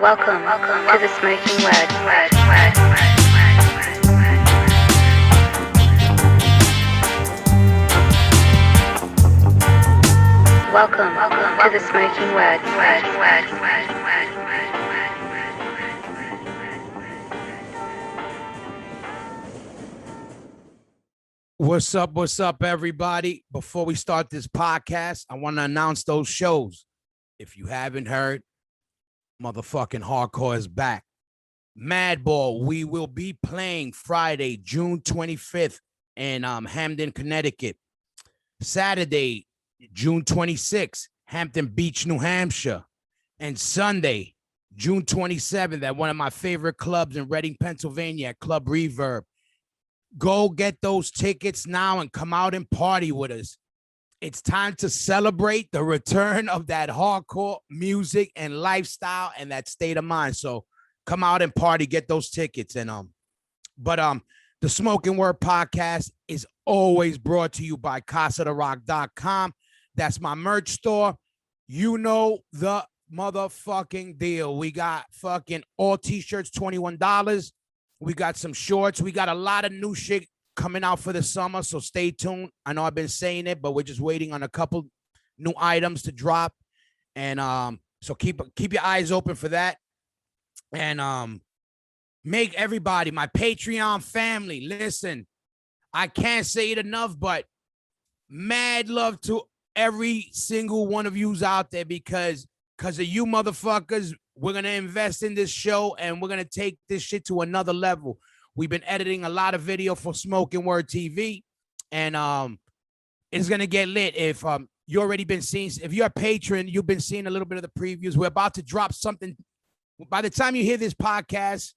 Welcome to the Smoking Word. Welcome to the Smoking Word. What's up, everybody? Before we start this podcast, I want to announce those shows. If you haven't heard, motherfucking Hardcore is back. Madball, we will be playing Friday, June 25th in Hamden, Connecticut. Saturday, June 26th, Hampton Beach, New Hampshire. And Sunday, June 27th, at one of my favorite clubs in Reading, Pennsylvania, at Club Reverb. Go get those tickets now and come out and party with us. It's time to celebrate the return of that hardcore music and lifestyle and that state of mind. So come out and party, get those tickets. And the Smoking Word podcast is always brought to you by CasaDeRock.com. That's my merch store. You know the motherfucking deal. We got fucking all t-shirts, $21. We got some shorts. We got a lot of new shit coming out for the summer, so stay tuned. I know I've been saying it, but we're just waiting on a couple new items to drop. And so keep your eyes open for that. And make everybody, my Patreon family, listen, I can't say it enough, but mad love to every single one of yous out there because of you motherfuckers. We're going to invest in this show and we're going to take this shit to another level. We've been editing a lot of video for Smoking Word TV, and it's going to get lit. If you already been seeing, if you're a patron, you've been seeing a little bit of the previews. We're about to drop something. By the time you hear this podcast,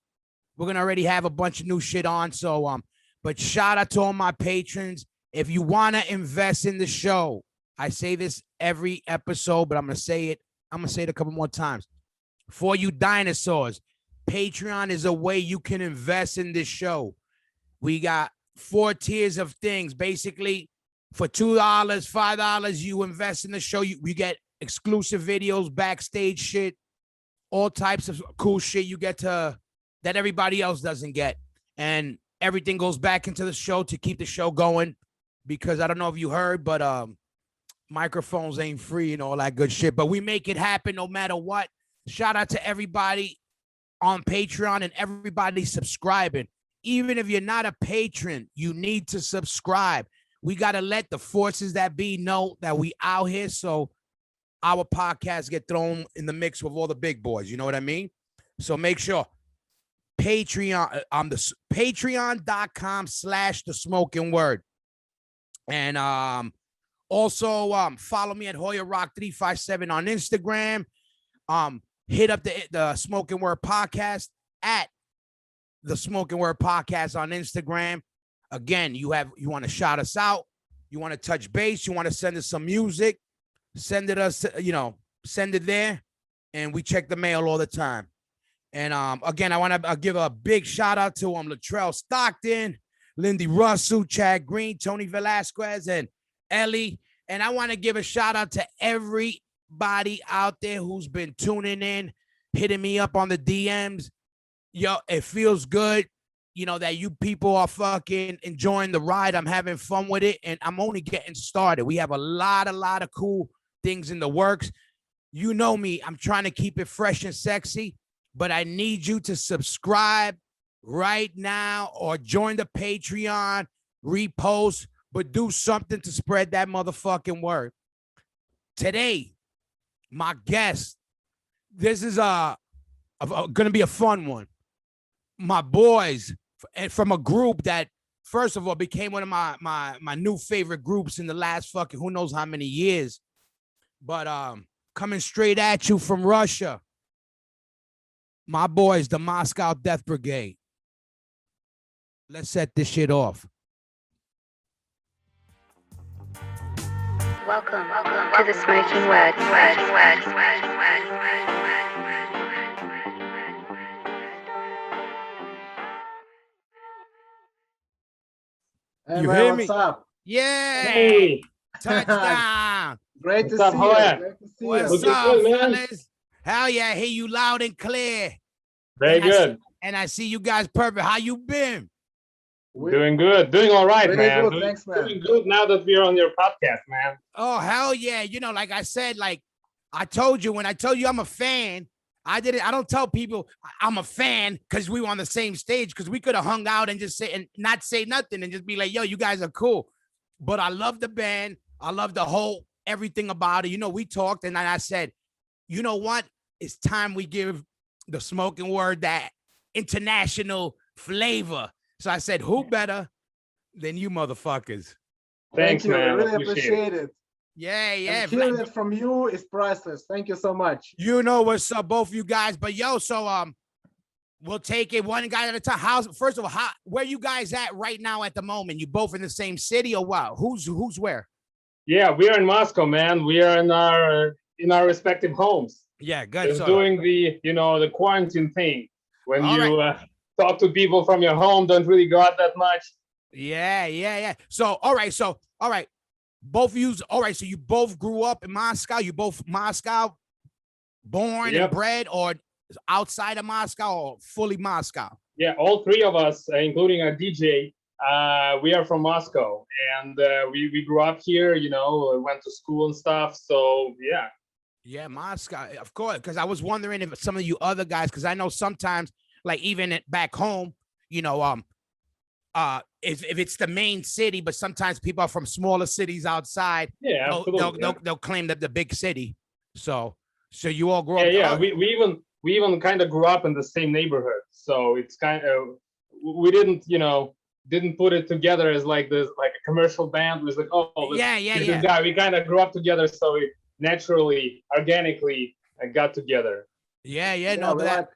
we're going to already have a bunch of new shit on. So, but shout out to all my patrons. If you want to invest in the show, I say this every episode, but I'm going to say it a couple more times. For you dinosaurs, Patreon is a way you can invest in this show. We got 4 tiers of things. Basically, for $2, $5, you invest in the show. You get exclusive videos, backstage shit, all types of cool shit you get to that everybody else doesn't get. And everything goes back into the show to keep the show going. Because I don't know if you heard, but microphones ain't free and all that good shit. But we make it happen no matter what. Shout out to everybody on Patreon and everybody subscribing. Even if you're not a patron, you need to subscribe. We got to let the forces that be know that we out here so our podcast get thrown in the mix with all the big boys. You know what I mean? So make sure Patreon, the patreon.com/the Smoking Word. And also follow me at Hoya Rock 357 on Instagram. Hit up the Smoking Word podcast at the Smoking Word podcast on Instagram. Again, you want to shout us out, you want to touch base, you want to send us some music, send it there, and we check the mail all the time. And again, I want to give a big shout out to Latrell Stockton, Lindy Russell, Chad Green, Tony Velasquez, and Ellie. And I want to give a shout out to everybody out there who's been tuning in, hitting me up on the DMs. Yo, it feels good, that you people are fucking enjoying the ride. I'm having fun with it, and I'm only getting started. We have a lot of cool things in the works. You know me, I'm trying to keep it fresh and sexy, but I need you to subscribe right now or join the Patreon, repost, but do something to spread that motherfucking word. Today, my guest, this is going to be a fun one. My boys from a group that, first of all, became one of my new favorite groups in the last fucking who knows how many years. But coming straight at you from Russia, my boys, the Moscow Death Brigade. Let's set this shit off. Welcome to the Smoking Word. Hey, You man, hear what's me? up? Yeah. Hey, Touchdown. Great to What's up, see Hoya? you. Great to see What's you. Looking up, good, man. fellas? Hell yeah, I hear you loud and clear. Very And I good. I see you guys perfect. How you been? Doing good. Doing all right, Pretty man. good, thanks, man. Doing good now that we're on your podcast, man. Oh, hell yeah. Like I said, like I told you, when I told you I'm a fan, I don't tell people I'm a fan because we were on the same stage, because we could have hung out and just say and not say nothing and just be like, yo, you guys are cool. But I love the band. I love the whole everything about it. We talked, and then I said, you know what? It's time we give the Smokin word that international flavor. So I said, who better than you motherfuckers? Thanks, Thank you. man. I really appreciate it. Yeah. And hearing it from you is priceless. Thank you so much. You know what's up, both of you guys. But yo, so we'll take it one guy at a time. First of all, where you guys at right now at the moment? You both in the same city or what? Who's where? Yeah, we are in Moscow, man. We are in our respective homes. Yeah, good. Just doing the quarantine thing. When you talk to people from your home, don't really go out that much. Yeah. So all right. Both of you, all right. So you both grew up in Moscow. You both Moscow, born and bred, or outside of Moscow, or fully Moscow? Yeah, all three of us, including our DJ, we are from Moscow, and we grew up here. Went to school and stuff. So yeah. Yeah, Moscow, of course. Because I was wondering if some of you other guys, because I know sometimes, like even back home, if it's the main city, but sometimes people are from smaller cities outside. Yeah, absolutely. They'll claim that the big city. So you all grew up. Yeah. We even kind of grew up in the same neighborhood. So it's kind of, we didn't put it together as like a commercial band. It was like, this guy. We kind of grew up together, so we naturally, organically got together. Yeah. No, we that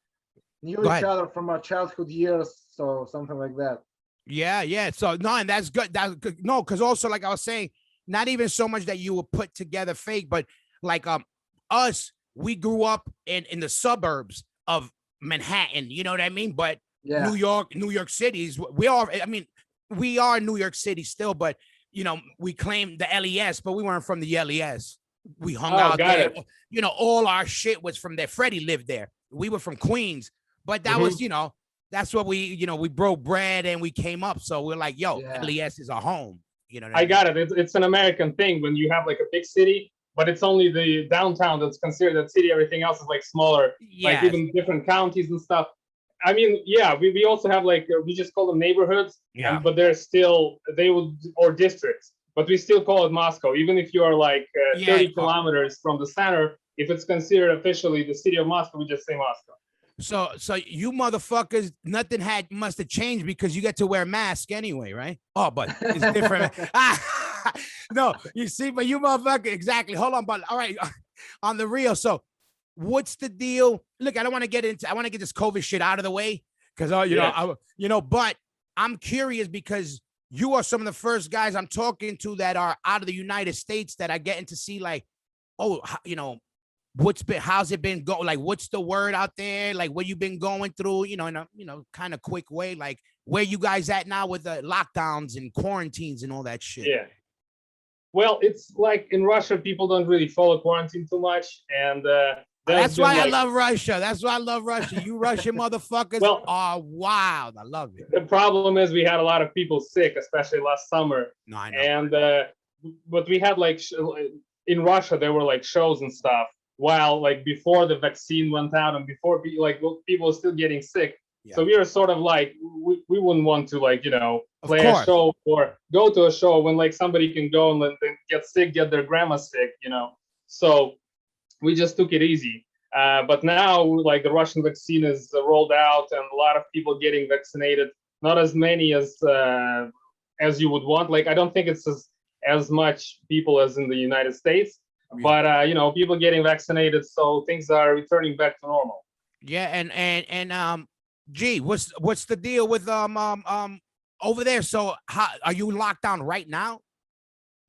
knew each other from our childhood years, so something like that. Yeah. So no, and that's good. That's good. No, because also, like I was saying, not even so much that you were put together fake, but like us, we grew up in the suburbs of Manhattan. You know what I mean? But New York City's we are New York City still, but we claim the LES, but we weren't from the LES. We hung out there. All our shit was from there. Freddie lived there. We were from Queens, but that was, that's what we broke bread and we came up. So we're like, LES is our home. I got it. It's an American thing when you have like a big city, but it's only the downtown that's considered that city. Everything else is like smaller, like even different counties and stuff. I mean, we also have like, we just call them neighborhoods, but or districts. But we still call it Moscow, even if you are like 30 kilometers from the center. If it's considered officially the city of Moscow, we just say Moscow. So you motherfuckers, nothing must have changed because you get to wear a mask anyway, right? Oh, but it's different. No, you see, but you motherfucker, exactly. Hold on, but all right, on the real. So what's the deal? Look, I want to get this COVID shit out of the way because, but I'm curious because you are some of the first guys I'm talking to that are out of the United States that are getting to see like, how's it been going? Like, what's the word out there? Like, what you've been going through, in a kind of quick way, like where you guys at now with the lockdowns and quarantines and all that shit. Yeah. Well, it's like in Russia, people don't really follow quarantine too much. And that's why I love Russia. That's why I love Russia. You Russian motherfuckers are wild. I love it. The problem is we had a lot of people sick, especially last summer. No, I know. And but we had like in Russia, there were like shows and stuff. While like before the vaccine went out and before people were still getting sick. Yeah. So we were sort of like, we wouldn't want to like, play a show or go to a show when like somebody can go and then get sick, get their grandma sick, So we just took it easy. But now like the Russian vaccine is rolled out and a lot of people getting vaccinated, not as many as you would want. Like, I don't think it's as much people as in the United States. But people getting vaccinated, so things are returning back to normal. Yeah, and G, what's the deal with over there? So how are you locked down right now?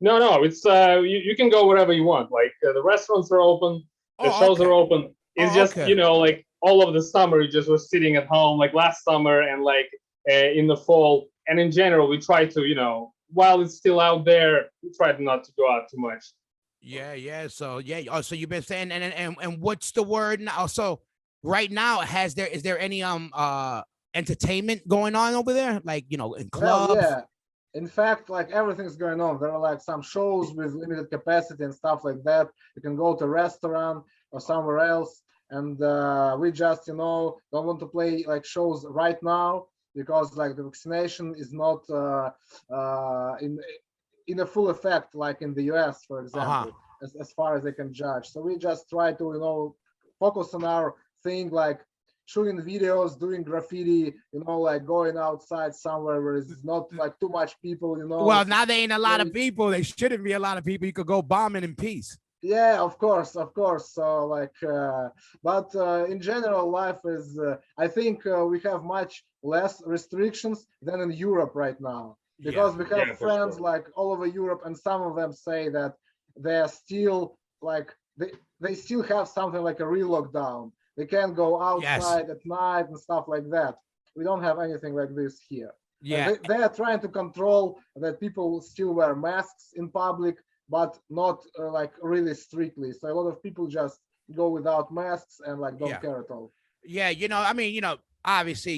No, it's you can go wherever you want. Like the restaurants are open, the shows are open. It's just like all of the summer, you just were sitting at home, like last summer and like in the fall, and in general, we try to while it's still out there, we try not to go out too much. Yeah. So yeah. Oh, so you've been saying and what's the word now? So right now, is there any entertainment going on over there? Like, in Well, clubs? yeah. In fact, like everything's going on. There are like some shows with limited capacity and stuff like that. You can go to a restaurant or somewhere else, and we just, don't want to play like shows right now because like the vaccination is not in a full effect like in the US, for Uh-huh. example, as far as they can judge. So we just try to, focus on our thing, like shooting videos, doing graffiti, like going outside somewhere where it's not like too much people, Well, now there ain't a lot of place. people. There shouldn't be a lot of people. You could go bombing in peace. Yeah, of course, of course. So like, but in general, life is. I think we have much less restrictions than in Europe right now Yeah. because we have Yeah, for friends sure. like all over Europe, and some of them say that they're still like they still have something like a real lockdown. They can't go Yes. outside at night and stuff like that. We don't have anything like this here. Yeah. They are trying to control that people still wear masks in public, but not like really strictly. So a lot of people just go without masks and like don't Yeah. care at all. Yeah. I mean, obviously,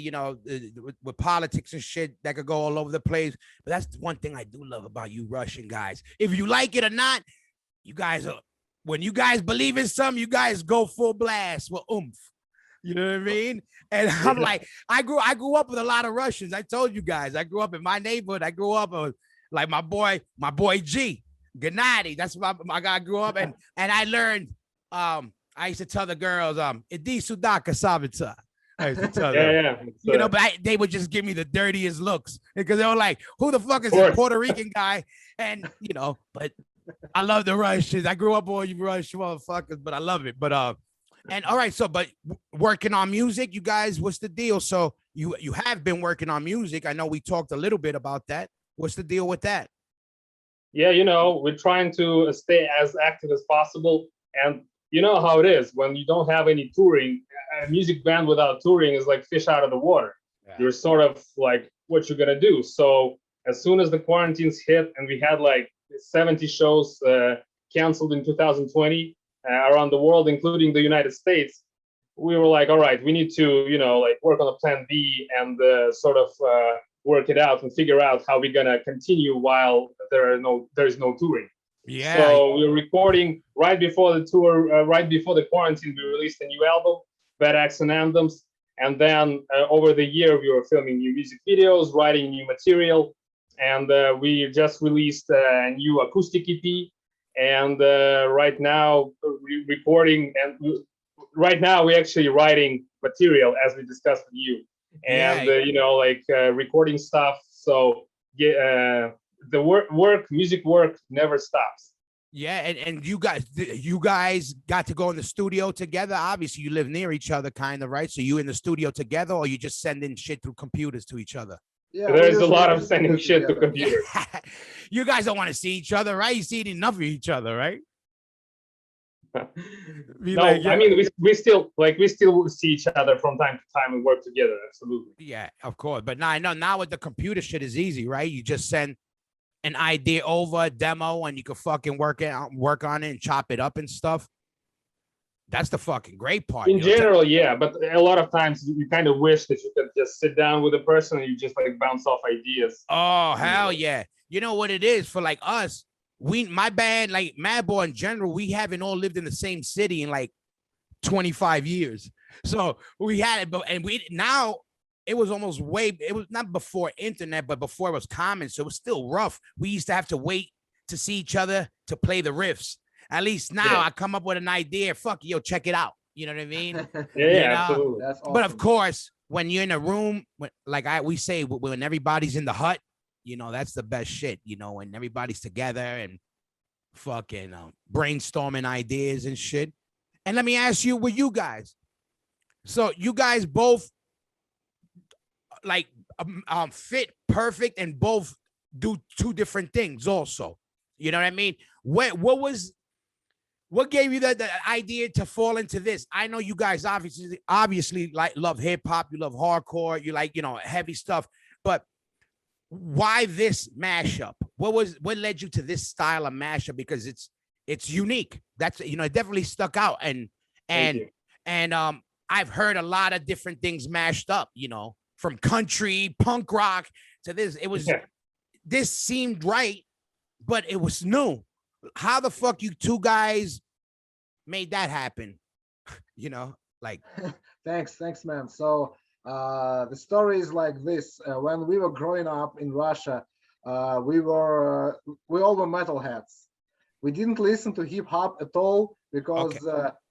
with politics and shit that could go all over the place. But that's one thing I do love about you Russian guys. If you like it or not, you guys are, when you guys believe in something, you guys go full blast with oomph. You know what I mean? And I'm Yeah. like, I grew up with a lot of Russians. I told you guys, I grew up in my neighborhood. I grew up like my boy G, Gennady. That's my guy. Grew up and I learned. I used to tell the girls, Idi Sudaka Savitsa. I used to tell them. Yeah. But they would just give me the dirtiest looks because they were like, "Who the fuck is Of course. this Puerto Rican guy?" And but I love the Russians. I grew up on you Russian motherfuckers, but I love it. But and all right, so but working on music, you guys, what's the deal? So you have been working on music. I know we talked a little bit about that. What's the deal with that? Yeah, we're trying to stay as active as possible. And you know how it is when you don't have any touring. A music band without touring is like fish out of the water. Yeah. You're sort of like, what you're gonna do? So as soon as the quarantines hit, and we had like 70 shows canceled in 2020 around the world, including the United States, we were like, all right, we need to, like work on a plan B and sort of work it out and figure out how we're gonna continue while there is no touring. Yeah. So we were recording right before the tour, right before the quarantine. We released a new album, Bad Acts and Anthems, and then over the year we were filming new music videos, writing new material, and we just released a new acoustic EP. And right now we're recording, and right now we're actually writing material as we discussed with you, and recording stuff. So the music work never stops. Yeah, and you guys got to go in the studio together. Obviously, you live near each other, kind of, right? So you in the studio together, or you just sending shit through computers to each other? Yeah, there's a lot of sending shit to computers. You guys don't want to see each other, right? You see enough of each other, right? I mean, we still see each other from time to time and work together. Absolutely. Yeah, of course. But now I know now with the computer shit is easy, right? You just send an idea over, a demo, and you can fucking work on it and chop it up and stuff. That's the fucking great part. In general, yeah, but a lot of times you kind of wish that you could just sit down with a person and you just like bounce off ideas. Oh, hell yeah. You know what it is for like us? My band, like Madball in general, we haven't all lived in the same city in like 25 years. So we had it, but and we now it was almost it was not before internet, but before it was common. So it was still rough. We used to have to wait to see each other to play the riffs. At least now I come up with an idea. Fuck, yo, check it out. You know what I mean? Absolutely. That's awesome. But of course, when you're in a room, we say, when everybody's in the hut, that's the best shit, when everybody's together and fucking brainstorming ideas and shit. And let me ask you, with you guys, so you guys both like fit perfect and both do two different things also. You know what I mean? What gave you the idea to fall into this? I know you guys obviously like love hip hop, you love hardcore, you like, heavy stuff, but why this mashup? What led you to this style of mashup? Because it's unique. That's, you know, it definitely stuck out. Thank And you. and I've heard a lot of different things mashed up, you know, from country, punk rock to this. It was, this seemed right, but it was new. How the fuck you two guys made that happen? You know, like, Thanks, man. So the story is like this. When we were growing up in Russia, we all were metalheads. We didn't listen to hip hop at all because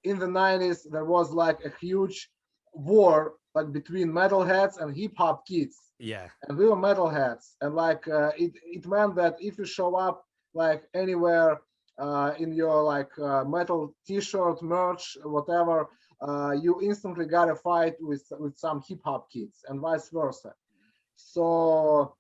in the 90s there was like a huge war like between metalheads and hip hop kids. yeah, And we were metalheads, and like it meant that if you show up like anywhere in your like metal t-shirt, merch, whatever, you instantly got a fight with some hip hop kids, and vice versa. So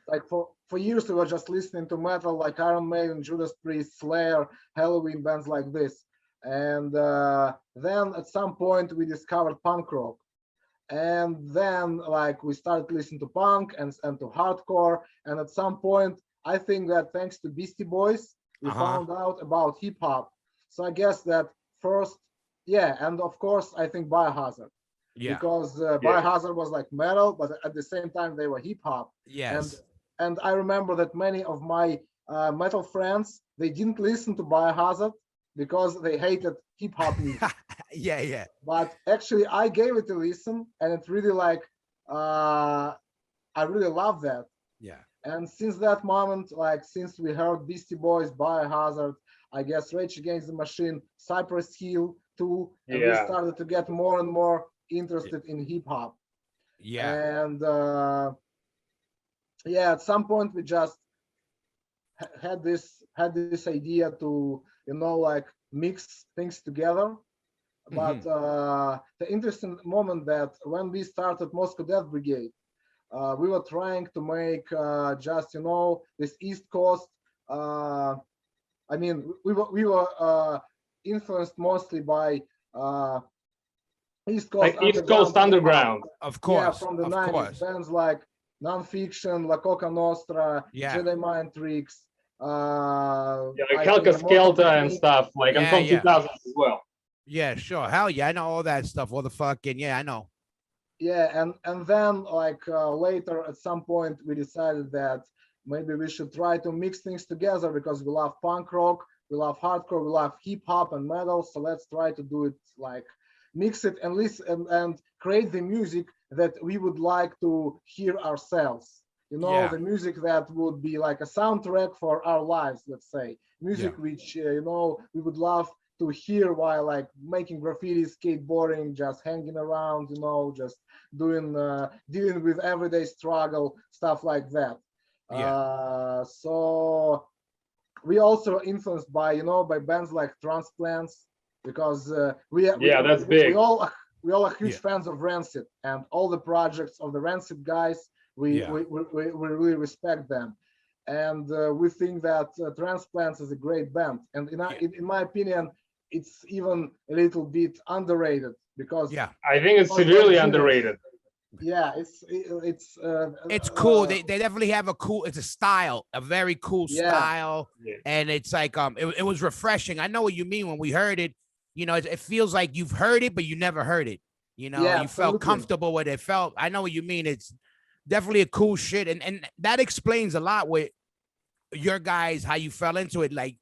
like for years we were just listening to metal like Iron Maiden, Judas Priest, Slayer, Halloween, bands like this. And then at some point we discovered punk rock. And then like we started listening to punk and to hardcore. And at some point, I think that thanks to Beastie Boys, we found out about hip hop. So I guess that first, yeah, and of course I think Biohazard. yeah, Because Biohazard was like metal, but at the same time they were hip hop. yes, And I remember that many of my metal friends, they didn't listen to Biohazard because they hated hip hop music. yeah, yeah, But actually I gave it a listen, and it really like I really love that. yeah, And since that moment, like since we heard Beastie Boys, Biohazard, I guess Rage Against the Machine, Cypress Hill too, and we started to get more and more interested in hip hop. yeah, And yeah, at some point we just had this idea to, you know, like mix things together. But the interesting moment that when we started Moscow Death Brigade, we were trying to make just, you know, this East Coast. I mean, we were influenced mostly by East Coast Like East Coast Underground. of course, yeah, from the of 90s, course, bands like Nonfiction, La Coca Nostra, yeah, Jedi Mind Tricks, Yeah, like I Helka think Mortal Skelta and Technique. stuff. Like I'm Yeah, from yeah. 2000s as well. yeah, sure, hell yeah, I know all that stuff, all the fucking, yeah, I know. Yeah, and then like later at some point we decided that maybe we should try to mix things together because we love punk rock, we love hardcore, we love hip hop and metal. So let's try to do it like mix it and listen and create the music that we would like to hear ourselves. You know, Yeah. the music that would be like a soundtrack for our lives, let's say. Music which, you know, we would love to hear while like making graffiti, skateboarding, just hanging around, you know, just doing, dealing with everyday struggle, stuff like that. Yeah. So we also influenced by, you know, by bands like Transplants, because That's big. we all are huge fans of Rancid, and all the projects of the Rancid guys, we really respect them, and we think that Transplants is a great band, and in my opinion, it's even a little bit underrated because I think it's severely underrated. Yeah, it's cool. They definitely have it's a style, a very cool style, and it's like it was refreshing. I know what you mean when we heard it. You know, it feels like you've heard it, but you never heard it. You know, you felt comfortable with it. I know what you mean. It's definitely a cool shit, and that explains a lot with your guys, how you fell into it, like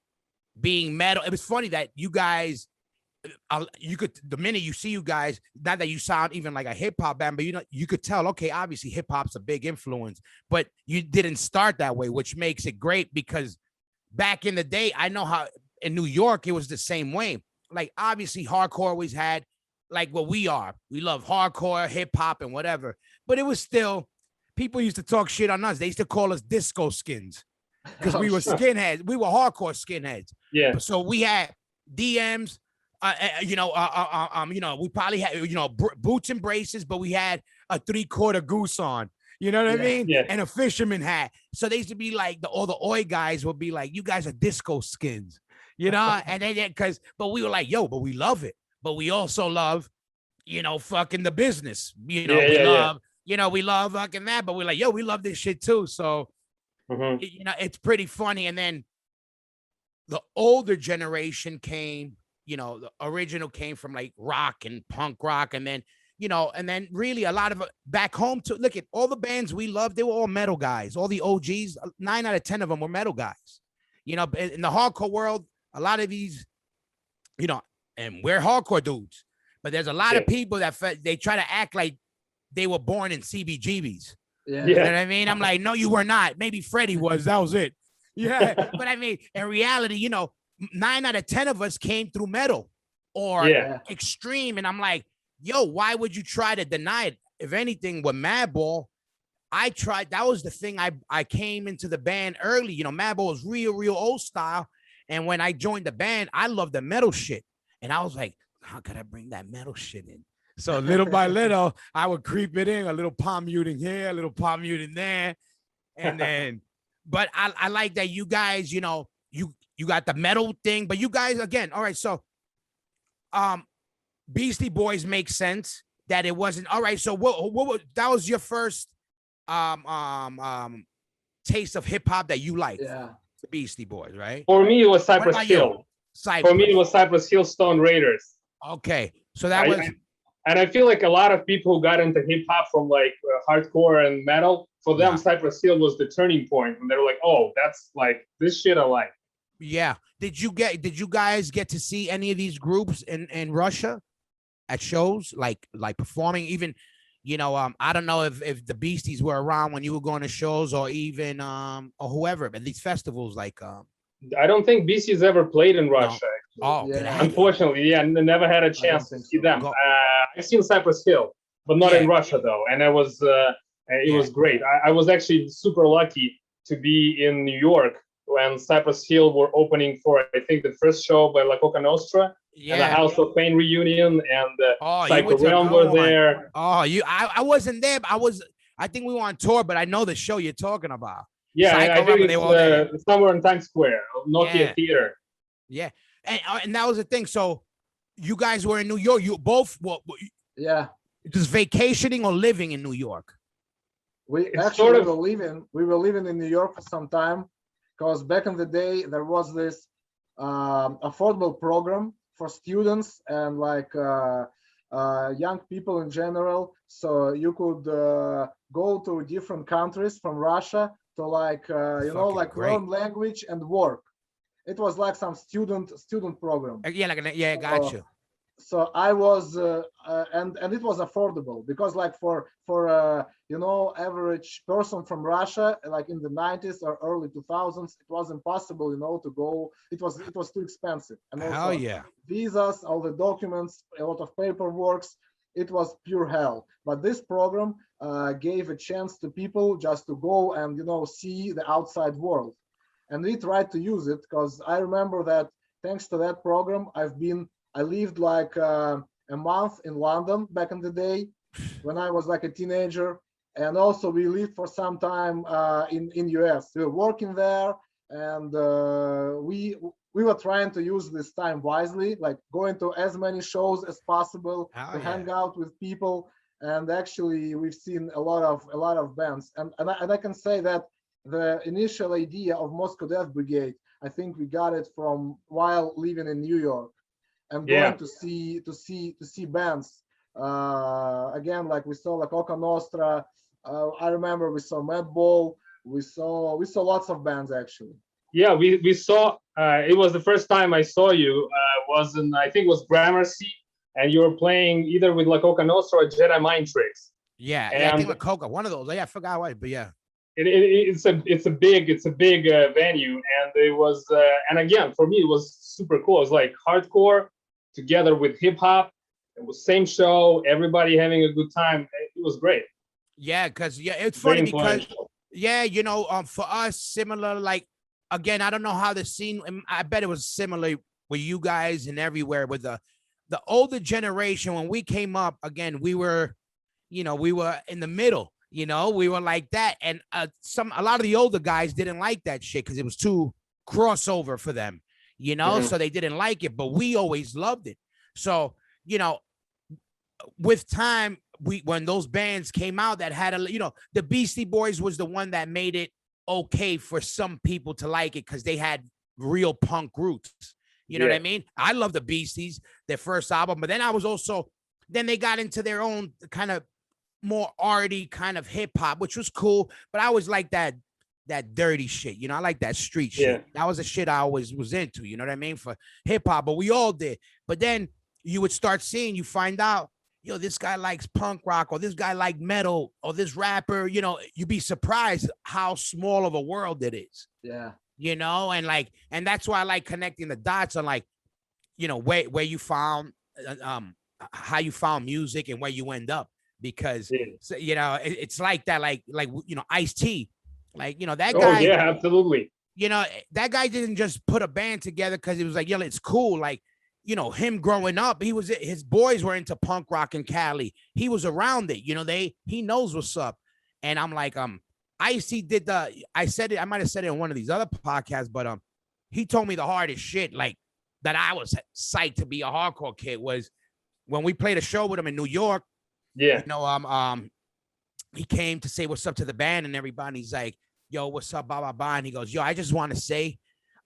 being metal. It was funny that you guys. You could, the minute you see you guys, not that you sound even like a hip hop band, but you know, you could tell, okay, obviously hip hop's a big influence, but you didn't start that way, which makes it great because back in the day, I know how in New York, it was the same way. Like obviously hardcore always had like what we are. We love hardcore, hip hop and whatever, but it was still, people used to talk shit on us. They used to call us disco skins because we were skinheads. We were hardcore skinheads. Yeah. So we had DMs, you know, we probably had, you know, boots and braces, but we had a 3/4 goose on, you know what I mean? Yeah. And a fisherman hat. So they used to be like, all the oi guys would be like, you guys are disco skins, you know? And then, but we were like, yo, but we love it. But we also love, you know, fucking the business, you know, we love fucking that, but we're like, yo, we love this shit too. So, you know, it's pretty funny. And then the older generation came, the original came from like rock and punk rock, and then and then really a lot of back home to look at all the bands we loved, they were all metal guys. All the OGs, 9 out of 10 of them were metal guys. In the hardcore world, a lot of these, and we're hardcore dudes, but there's a lot of people that they try to act like they were born in CBGBs. Yeah. You know what I mean? I'm like, no, you were not. Maybe Freddie was. That was it. Yeah. But I mean, in reality, 9 out of 10 of us came through metal or extreme. And I'm like, yo, why would you try to deny it? If anything, with Madball, I tried. That was the thing. I came into the band early. Madball was real old style. And when I joined the band, I loved the metal shit. And I was like, how could I bring that metal shit in? So little by little, I would creep it in, a little palm muting here, a little palm muting there. And then, but I like that you guys, you got the metal thing, but you guys, again, all right. So, Beastie Boys make sense that it wasn't all right. So what that was your first taste of hip hop that you liked? Yeah, the Beastie Boys, right? For me, it was Cypress Hill. For me, it was Cypress Hill, Stone Raiders. Okay, so that was. And I feel like a lot of people who got into hip hop from like hardcore and metal, for them, Cypress Hill was the turning point, and they were like, "Oh, that's like this shit I like." Yeah. Did you guys get to see any of these groups in Russia at shows, like performing? Even, I don't know if the Beasties were around when you were going to shows, or even or whoever at these festivals, like I don't think Beasties ever played in Russia. No. Oh, yeah. Unfortunately, never had a chance to see them. I've seen Cypress Hill, but not in Russia though, and it was great. I was actually super lucky to be in New York when Cypress Hill were opening for, I think, the first show by La Coca Nostra, and the House of Pain reunion, and Psycho Realm were there. Oh, I wasn't there, but I think we were on tour, but I know the show you're talking about. Yeah, I think it's somewhere in Times Square, Nokia Theater. Yeah, and that was the thing. So you guys were in New York. You both just vacationing or living in New York? We were living in New York for some time, because back in the day there was this affordable program for students and like young people in general. So you could go to different countries from Russia to like learn language and work. It was like some student program. Gotcha. So I was and it was affordable, because like for average person from Russia, like in the 90s or early 2000s, it was impossible to go. It was too expensive, and also visas, all the documents, a lot of paperwork. It was pure hell. But this program gave a chance to people just to go and see the outside world, and we tried to use it, because I remember that thanks to that program, I lived like a month in London back in the day when I was like a teenager. And also we lived for some time in US. We were working there, and we were trying to use this time wisely, like going to as many shows as possible, hang out with people. And actually we've seen a lot of bands. And I can say that the initial idea of Moscow Death Brigade, I think we got it from while living in New York. And going to see bands again, like we saw like Coca Nostra. I remember we saw Madball. We saw lots of bands actually. Yeah, we saw. It was the first time I saw you. Was in, I think it was Gramercy, and you were playing either with La Coca Nostra or Jedi Mind Tricks. Yeah, I think La Coca, one of those. Yeah, I forgot what, but yeah. It's a big venue, and it was and again for me it was super cool. It was like hardcore together with hip hop. It was same show, everybody having a good time. It was great. Yeah, because it's funny because for us, similar, like again, I don't know how the scene, I bet it was similar with you guys and everywhere with the older generation. When we came up, again, we were in the middle. We were like that, and a lot of the older guys didn't like that shit because it was too crossover for them, so they didn't like it. But we always loved it. So with time, when those bands came out that had the Beastie Boys was the one that made it okay for some people to like it because they had real punk roots. You know what I Yeah. mean? I love the Beasties, their first album, but then I was also, then they got into their own kind of more arty kind of hip hop, which was cool. But I always like that dirty shit. You know, I like that street shit. Yeah. That was the shit I always was into. You know what I mean? For hip hop, but we all did. But then you would start seeing, you find out, yo, this guy likes punk rock, or this guy like metal, or this rapper. You know, you'd be surprised how small of a world it is. Yeah. You know, and like, and that's why I like connecting the dots on, like, you know, where you found how you found music and where you end up, because you know, it's like that, like you know, Ice-T, like, you know, that guy. Oh yeah, absolutely. You know, that guy didn't just put a band together because he was like, yo, it's cool. Like, you know, him growing up, his boys were into punk rock in Cali. He was around it. You know, he knows what's up. And I'm like, Ice-T did I said it, I might have said it on one of these other podcasts, but he told me the hardest shit, like, that I was psyched to be a hardcore kid, was when we played a show with him in New York. Yeah. You know, he came to say what's up to the band and everybody. He's like, yo, what's up, blah, blah, blah. And he goes, yo, I just want to say,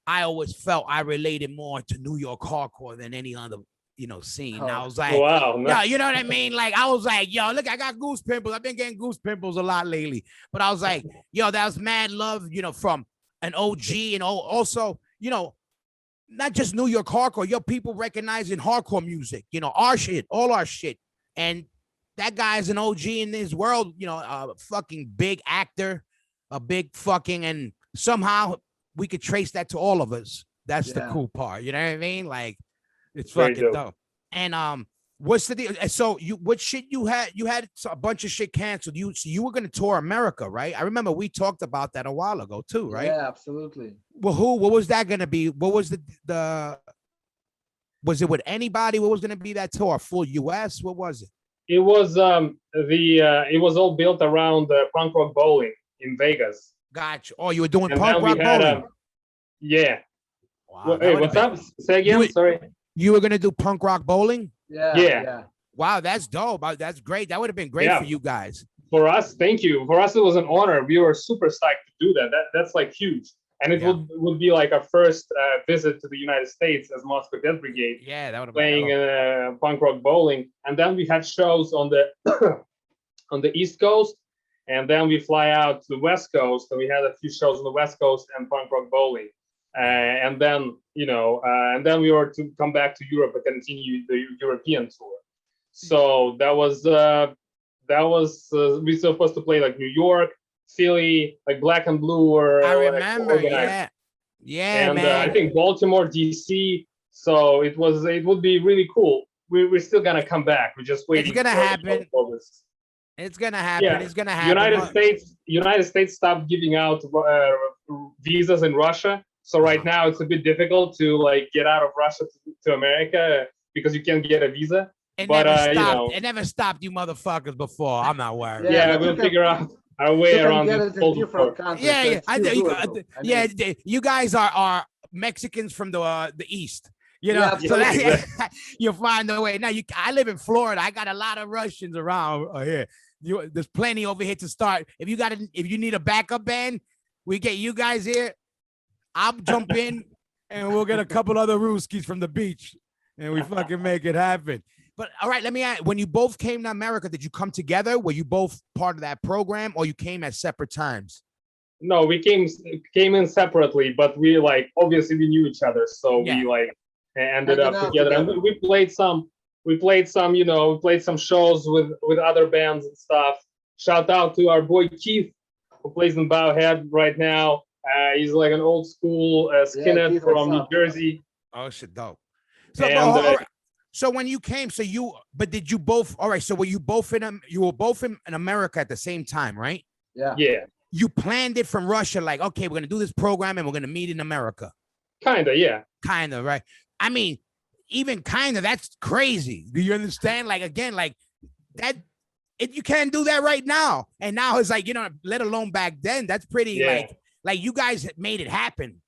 I always felt I related more to New York hardcore than any other, you know, scene. And I was like, wow, yeah, you know what I mean? Like, I was like, yo, look, I got goose pimples. I've been getting goose pimples a lot lately. But I was like, yo, that was mad love, you know, from an OG, and also, you know, not just New York hardcore, yo, people recognizing hardcore music, you know, our shit, all our shit. And that guy's an OG in this world, you know, a fucking big actor, a big fucking, and somehow we could trace that to all of us. That's the cool part. You know what I mean? Like, it's fucking dope. And what's the deal? So what shit you had a bunch of shit canceled. You were gonna tour America, right? I remember we talked about that a while ago too, right? Yeah, absolutely. Well, what was that gonna be? What was was it with anybody? What was gonna be that tour? Full US? What was it? It was it was all built around punk rock bowling in Vegas. Gotcha. Oh, you were doing And punk rock bowling. Yeah. Wow, Hey, what's up? Say again. Sorry. You were gonna do punk rock bowling? Yeah. Wow, that's dope. That's great. That would have been great for you guys. For us, thank you. For us, it was an honor. We were super psyched to do that. That's like huge. And it would be like our first visit to the United States as Moscow Death Brigade. Yeah, that would have playing been punk rock bowling. And then we had shows on the on the East Coast, and then we fly out to the West Coast. So we had a few shows on the West Coast and punk rock bowling. And then, you know, and then we were to come back to Europe and continue the European tour. So that was we were supposed to play like New York, Philly, like Black and Blue, or I remember, organized. And I think Baltimore, DC. So it would be really cool. We're still gonna come back. We're just waiting. It's gonna happen. It's gonna happen. Yeah. It's gonna happen. United States stopped giving out visas in Russia. So right now it's a bit difficult to like get out of Russia to America because you can't get a visa. It but never stopped. you know, it never stopped you motherfuckers before. I'm not worried. Yeah, we'll figure out our way around this. You guys are Mexicans from the East. You know, Yeah, so that, you'll find a way. Now, I live in Florida. I got a lot of Russians around here. There's plenty over here to start. If you need a backup band, we get you guys here. I'll jump in, and we'll get a couple other Ruskies from the beach, and we fucking make it happen. But all right, let me ask: when you both came to America, did you come together? Were you both part of that program, or you came at separate times? No, we came in separately, but we like obviously we knew each other, so we like ended up together. And we played some, you know, we played some shows with other bands and stuff. Shout out to our boy Keith, who plays in Bowhead right now. He's like an old school skinhead from New Jersey. Oh shit, dope. So, so when you came, did you both? All right, so were you both in America at the same time, right? Yeah. Yeah. You planned it from Russia, like, okay, we're gonna do this program and we're gonna meet in America. Kinda, yeah. Kinda, right? I mean, even kinda, that's crazy. Do you understand? Like, again, like that. You can't do that right now. And now it's like, you know, let alone back then. That's pretty like you guys made it happen.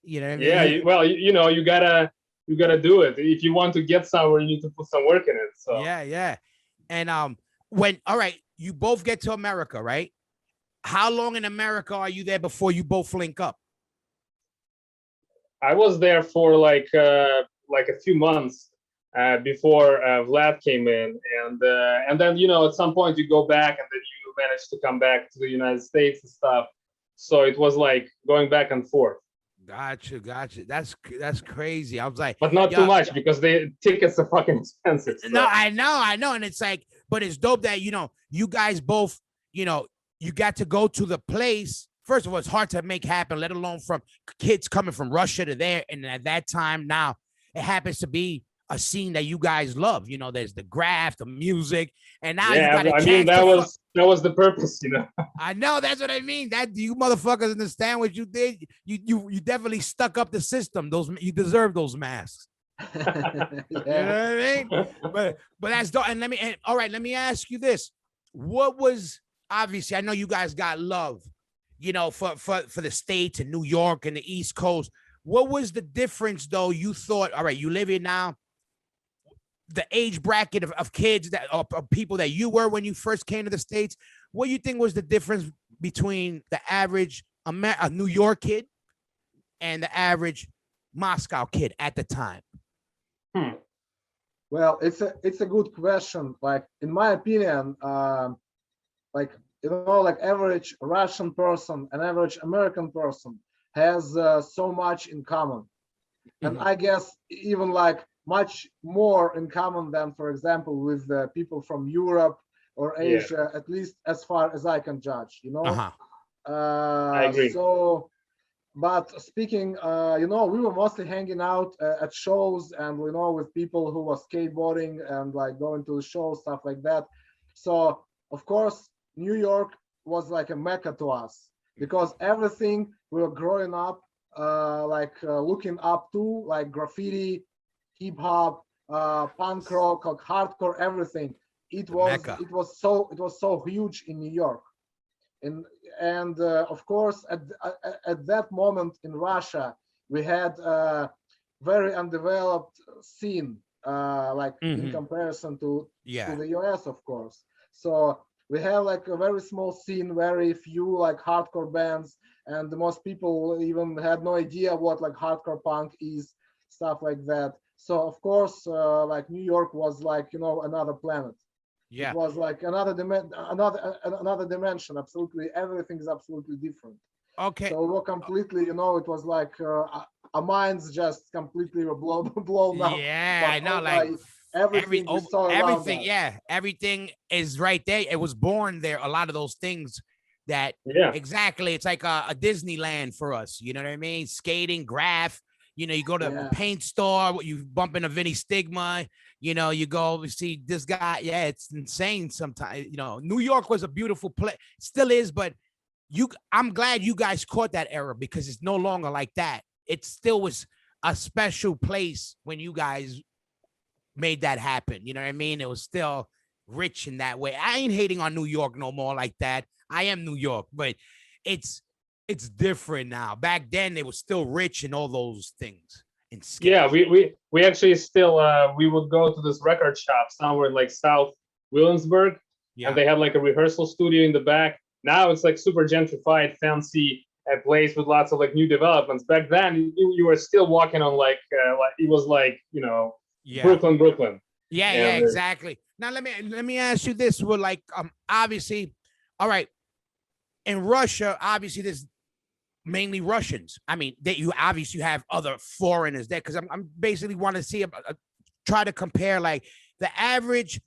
You know what I mean? Yeah, well, you know, you gotta do it. If you want to get somewhere, you need to put some work in it. So yeah. And all right, you both get to America, right? How long in America are you there before you both link up? I was there for like a few months before Vlad came in, and then at some point you go back, and then you manage to come back to the United States and stuff. So it was like going back and forth. Gotcha. That's crazy. I was like, but not too much because the tickets are fucking expensive. So. No, I know, and it's like, but it's dope that you guys both, you got to go to the place. First of all, it's hard to make happen, let alone from kids coming from Russia to there. And at that time, now it happens to be a scene that you guys love. There's the graph, the music, and now you got a chance. That was the purpose, I know, that's what I mean. That you motherfuckers understand what you did. You definitely stuck up the system. You deserve those masks. Yeah. You know what I mean? But that's dope. And let me ask you this: what was, obviously, I know you guys got love, for the States and New York and the East Coast. What was the difference, though? You thought, all right, you live here now. The age bracket of kids of people that you were when you first came to the States, what do you think was the difference between the average New York kid and the average Moscow kid at the time? Well, it's a good question. Like, in my opinion, like average Russian person and average American person has so much in common, and I guess even like much more in common than, for example, with people from Europe or Asia, at least as far as I can judge. I agree. So, but speaking, we were mostly hanging out at shows and with people who were skateboarding and like going to the show, stuff like that. So of course, New York was like a mecca to us because everything we were growing up looking up to, like graffiti, hip hop, punk rock, like hardcore, everything. It was so huge in New York, and of course at that moment in Russia we had a very undeveloped scene, in comparison to the US, of course. So we have like a very small scene, very few like hardcore bands, and most people even had no idea what like hardcore punk is, stuff like that. So of course, like New York was like another planet. Yeah, it was like another dimension. Absolutely, everything is absolutely different. Okay. So we were completely, it was like our minds just completely were blown up. Yeah, I know, like everything we saw around us. Yeah, everything is right there. It was born there. A lot of those things that, exactly. It's like a Disneyland for us. You know what I mean? Skating, graph. You go to a paint store, you bump into Vinny Stigma, you go see this guy. Yeah, it's insane sometimes. New York was a beautiful place, still is, but I'm glad you guys caught that era because it's no longer like that. It still was a special place when you guys made that happen. You know what I mean? It was still rich in that way. I ain't hating on New York no more like that. I am New York, but it's different now. Back then, they were still rich in all those things. Yeah, we actually still we would go to this record shop somewhere in like South Williamsburg, and they had like a rehearsal studio in the back. Now it's like super gentrified, fancy place with lots of like new developments. Back then, you were still walking on like it was like Brooklyn. Yeah, exactly. Now let me ask you this: we're like obviously, all right, in Russia, obviously there's mainly Russians. I mean, you obviously have other foreigners there because I'm basically want to see try to compare like the average,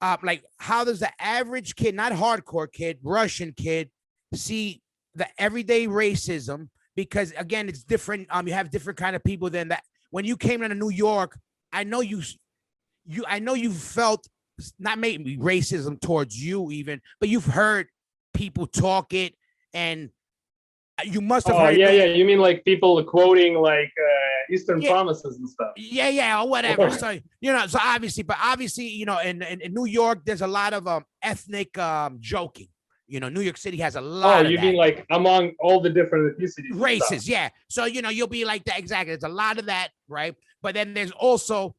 like how does the average kid, not hardcore kid, Russian kid, see the everyday racism? Because again, it's different. You have different kind of people than that. When you came into New York, I know you felt not maybe racism towards you even, but you've heard people talk it and. You must have heard. Yeah. You mean like people quoting like Eastern promises and stuff? Yeah, or whatever. So so obviously, in New York, there's a lot of ethnic joking. New York City has a lot. Oh, you mean like among all the different ethnicities, races? Yeah. So you'll be like that exactly. There's a lot of that, right? But then there's also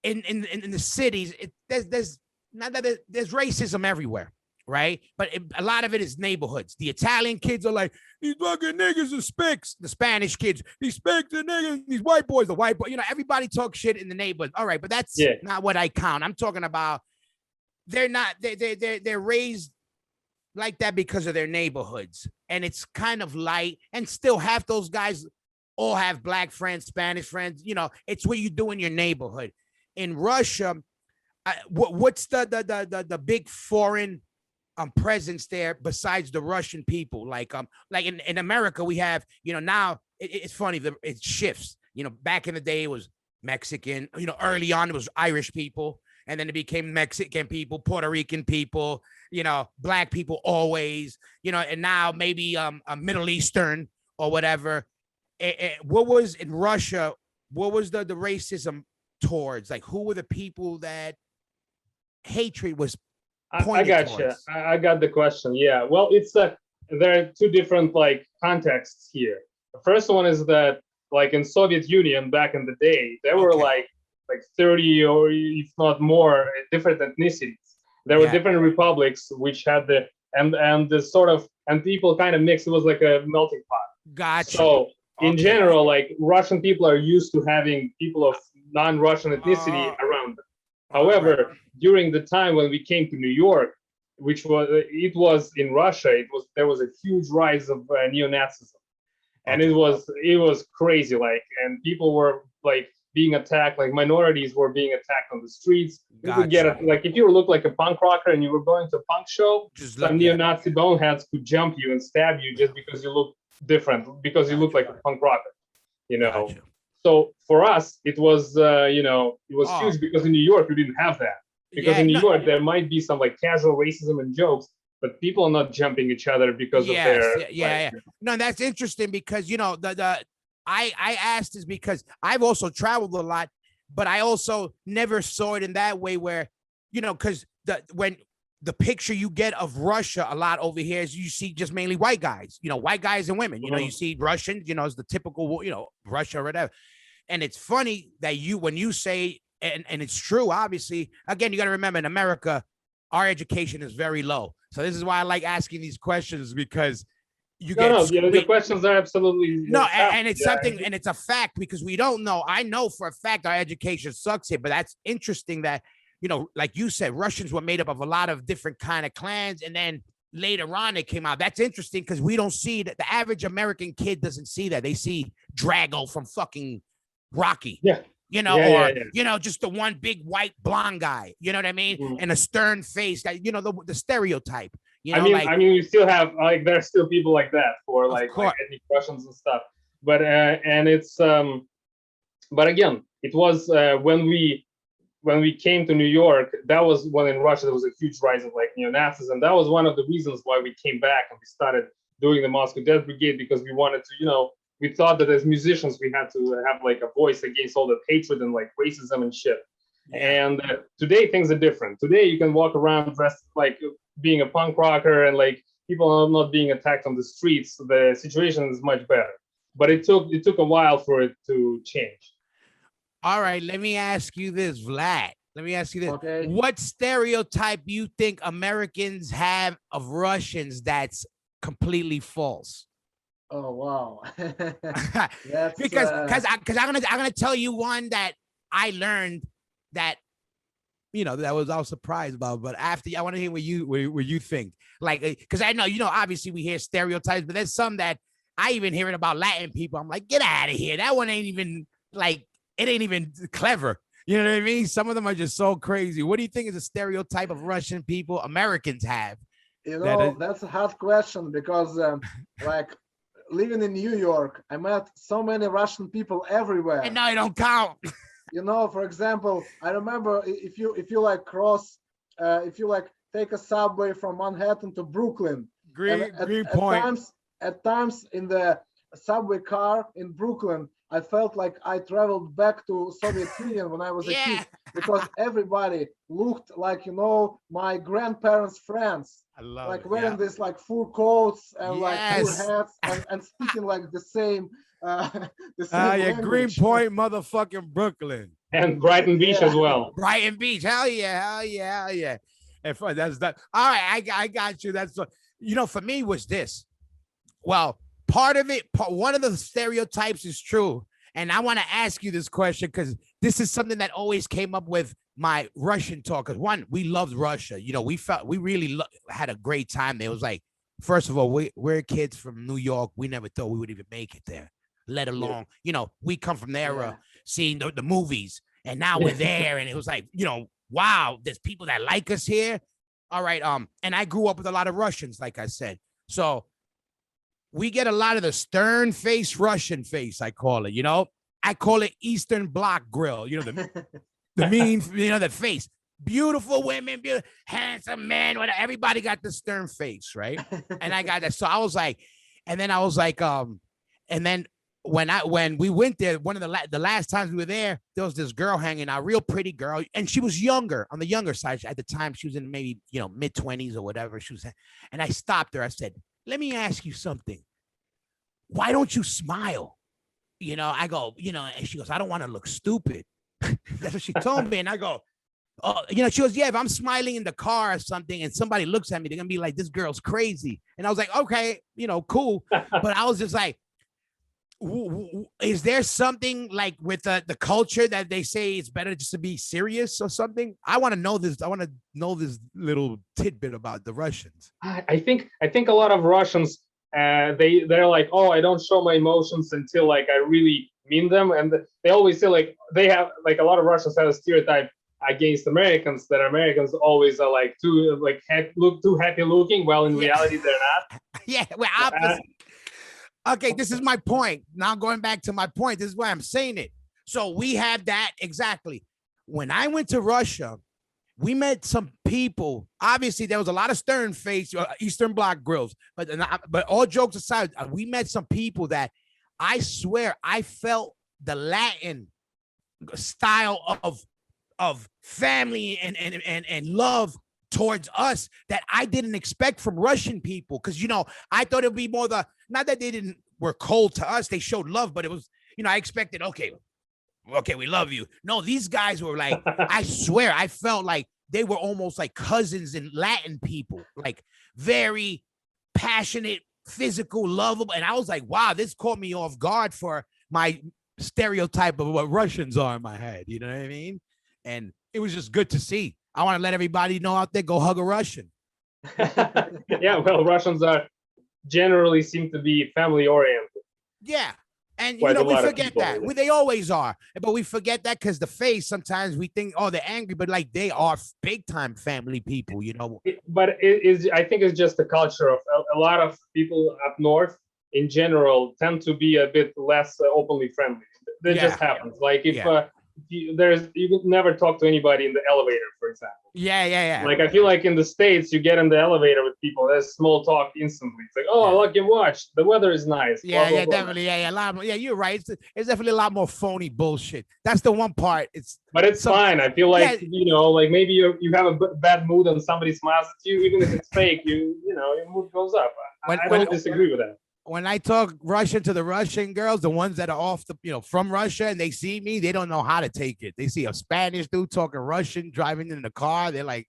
in the cities, there's racism everywhere. right? But a lot of it is neighborhoods. The Italian kids are like, these fucking niggas are spicks. The Spanish kids, these spicks are niggas. These white boys, the white boy. You know, everybody talks shit in the neighborhood. All right, but that's not what I count. I'm talking about they're not. They're raised like that because of their neighborhoods, and it's kind of light. And still, half those guys all have black friends, Spanish friends. You know, it's what you do in your neighborhood. In Russia, what's the big foreign presence there besides the Russian people? Like in America, we have, you know, now it's funny, it shifts. You know, back in the day, it was Mexican. You know, early on, it was Irish people. And then it became Mexican people, Puerto Rican people, you know, black people always, you know, and now maybe a Middle Eastern or whatever. What was in Russia? What was the racism towards? Like, who were the people that hatred was pointed I got towards? you. I got the question. Yeah. Well, it's there are two different like contexts here. The first one is that like in Soviet Union back in the day, there were like 30 or if not more different ethnicities. There were different republics which had the and the sort of and people kind of mixed. It was like a melting pot. Gotcha. So in general, like Russian people are used to having people of non-Russian ethnicity around them. However, during the time when we came to New York, which was in Russia, there was a huge rise of neo-Nazism, and it was crazy. Like, and people were like being attacked, like minorities were being attacked on the streets. You could get it, like if you look like a punk rocker and you were going to a punk show, some neo-Nazi boneheads could jump you and stab you just because you look different, because you look like a punk rocker, you know. So for us, it was you know, it was huge because in New York we didn't have that. Because in New York there might be some like casual racism and jokes, but people are not jumping each other because of their No, that's interesting because, you know, I asked is because I've also traveled a lot, but I also never saw it in that way where, you know, because when the picture you get of Russia a lot over here is you see just mainly white guys, you know, white guys and women, you know, you see Russians, you know, it's the typical, you know, Russia or whatever. And it's funny that when you say, and it's true, obviously, again, you got to remember in America, our education is very low. So this is why I like asking these questions because the questions are absolutely and it's something, and it's a fact because we don't know. I know for a fact our education sucks here, but that's interesting that, you know, like you said, Russians were made up of a lot of different kind of clans, and then later on it came out. That's interesting because we don't see that. The average American kid doesn't see that. They see Drago from fucking Rocky. You know, you know, just the one big white blonde guy, you know what I mean? And a stern face, you know, the stereotype. You know, I mean, we still have like there's still people like that for like ethnic Russians and stuff. But and it's but again, it was when we came to New York, that was when in Russia there was a huge rise of like neo-Nazis, and that was one of the reasons why we came back and we started doing the Moscow Death Brigade, because we wanted to, you know, we thought that as musicians we had to have like a voice against all the hatred and like racism and shit. And today things are different. Today you can walk around dressed like being a punk rocker and like people are not being attacked on the streets. The situation is much better, but it took a while for it to change. All right, let me ask you this, Vlad. Let me ask you this. Okay. What stereotype you think Americans have of Russians that's completely false? Oh wow. because I'm gonna tell you one that I learned that, you know, that I was surprised about, but after I want to hear what you think, like, because I know, you know, obviously we hear stereotypes, but there's some that I even hear it about Latin people. I'm like, get out of here. That one ain't even like, it ain't even clever. You know what I mean? Some of them are just so crazy. What do you think is a stereotype of Russian people Americans have? You know, that's a hard question because like living in New York, I met so many Russian people everywhere. And no, it don't count. You know, for example, I remember if you like cross, if you like take a subway from Manhattan to Brooklyn, Greenpoint. At times in the subway car in Brooklyn, I felt like I traveled back to Soviet Union when I was a kid, because everybody looked like, you know, my grandparents' friends. I love like it, wearing this like full coats and like full hats and speaking like the same language. Greenpoint, motherfucking Brooklyn. And Brighton Beach as well. Brighton Beach, hell yeah. And for that's that. All right, I got you. That's for me was this. Well, part of it, one of the stereotypes is true, and I want to ask you this question because this is something that always came up with my Russian talk. Because one, we loved Russia. We felt we really had a great time there. It was like, first of all, we're kids from New York. We never thought we would even make it there, let alone, we come from the era seeing the movies, and now we're there, and it was like, wow, there's people that like us here. All right, and I grew up with a lot of Russians, like I said, so we get a lot of the stern face Russian face, I call it. I call it Eastern Bloc grill. The mean, the face. Beautiful women, handsome men, whatever. Everybody got the stern face, right? And I got that. So I was like, and then when we went there, one of the last times we were there was this girl hanging out, real pretty girl, and she was younger, on the younger side. At the time, she was in maybe mid-20s or whatever. And I stopped her. I said, "Let me ask you something. Why don't you smile?" I go, and she goes, "I don't want to look stupid." That's what she told me. And I go, "Oh," she goes, "Yeah, if I'm smiling in the car or something and somebody looks at me, they're going to be like, this girl's crazy." And I was like, okay, cool. But I was just like, is there something like with the culture that they say it's better just to be serious or something? I want to know this. I want to know this little tidbit about the Russians. I think a lot of Russians, they're like, oh, I don't show my emotions until like I really mean them, and they always say like they have like a lot of Russians have a stereotype against Americans that Americans always are like too happy looking, while in reality they're not. Yeah, we're opposite. Okay, this is my point. Now going back to my point, this is why I'm saying it. So we have that exactly. When I went to Russia, we met some people. Obviously, there was a lot of stern face, Eastern Bloc grills. But all jokes aside, we met some people that I swear I felt the Latin style of family and love towards us that I didn't expect from Russian people. Because, I thought it'd be more not that they were cold to us. They showed love, but it was, I expected, okay, we love you. No, these guys were like, I swear, I felt like they were almost like cousins in Latin people, like very passionate, physical, lovable. And I was like, wow, this caught me off guard for my stereotype of what Russians are in my head. You know what I mean? And it was just good to see. I want to let everybody know out there, go hug a Russian. Yeah, well, Russians generally seem to be family oriented. Yeah. And, we forget that. They always are. But we forget that because the face, sometimes we think, oh, they're angry, but like they are big time family people, But I think it's just the culture of a lot of people up north in general tend to be a bit less openly friendly. That just happens. Like if you could never talk to anybody in the elevator, for example. Yeah. Like I feel like in the States, you get in the elevator with people, there's small talk instantly. It's like, oh, I like your watch. The weather is nice. Yeah, blah, blah, blah. definitely. Yeah, a lot more. Yeah, you're right. It's definitely a lot more phony bullshit. That's the one part. But it's fine. I feel like like maybe you have a bad mood and somebody smiles at you, even if it's fake. Your mood goes up. I don't disagree with that. When I talk Russian to the Russian girls, the ones that are off from Russia, and they see me, they don't know how to take it. They see a Spanish dude talking Russian driving in the car. They're like,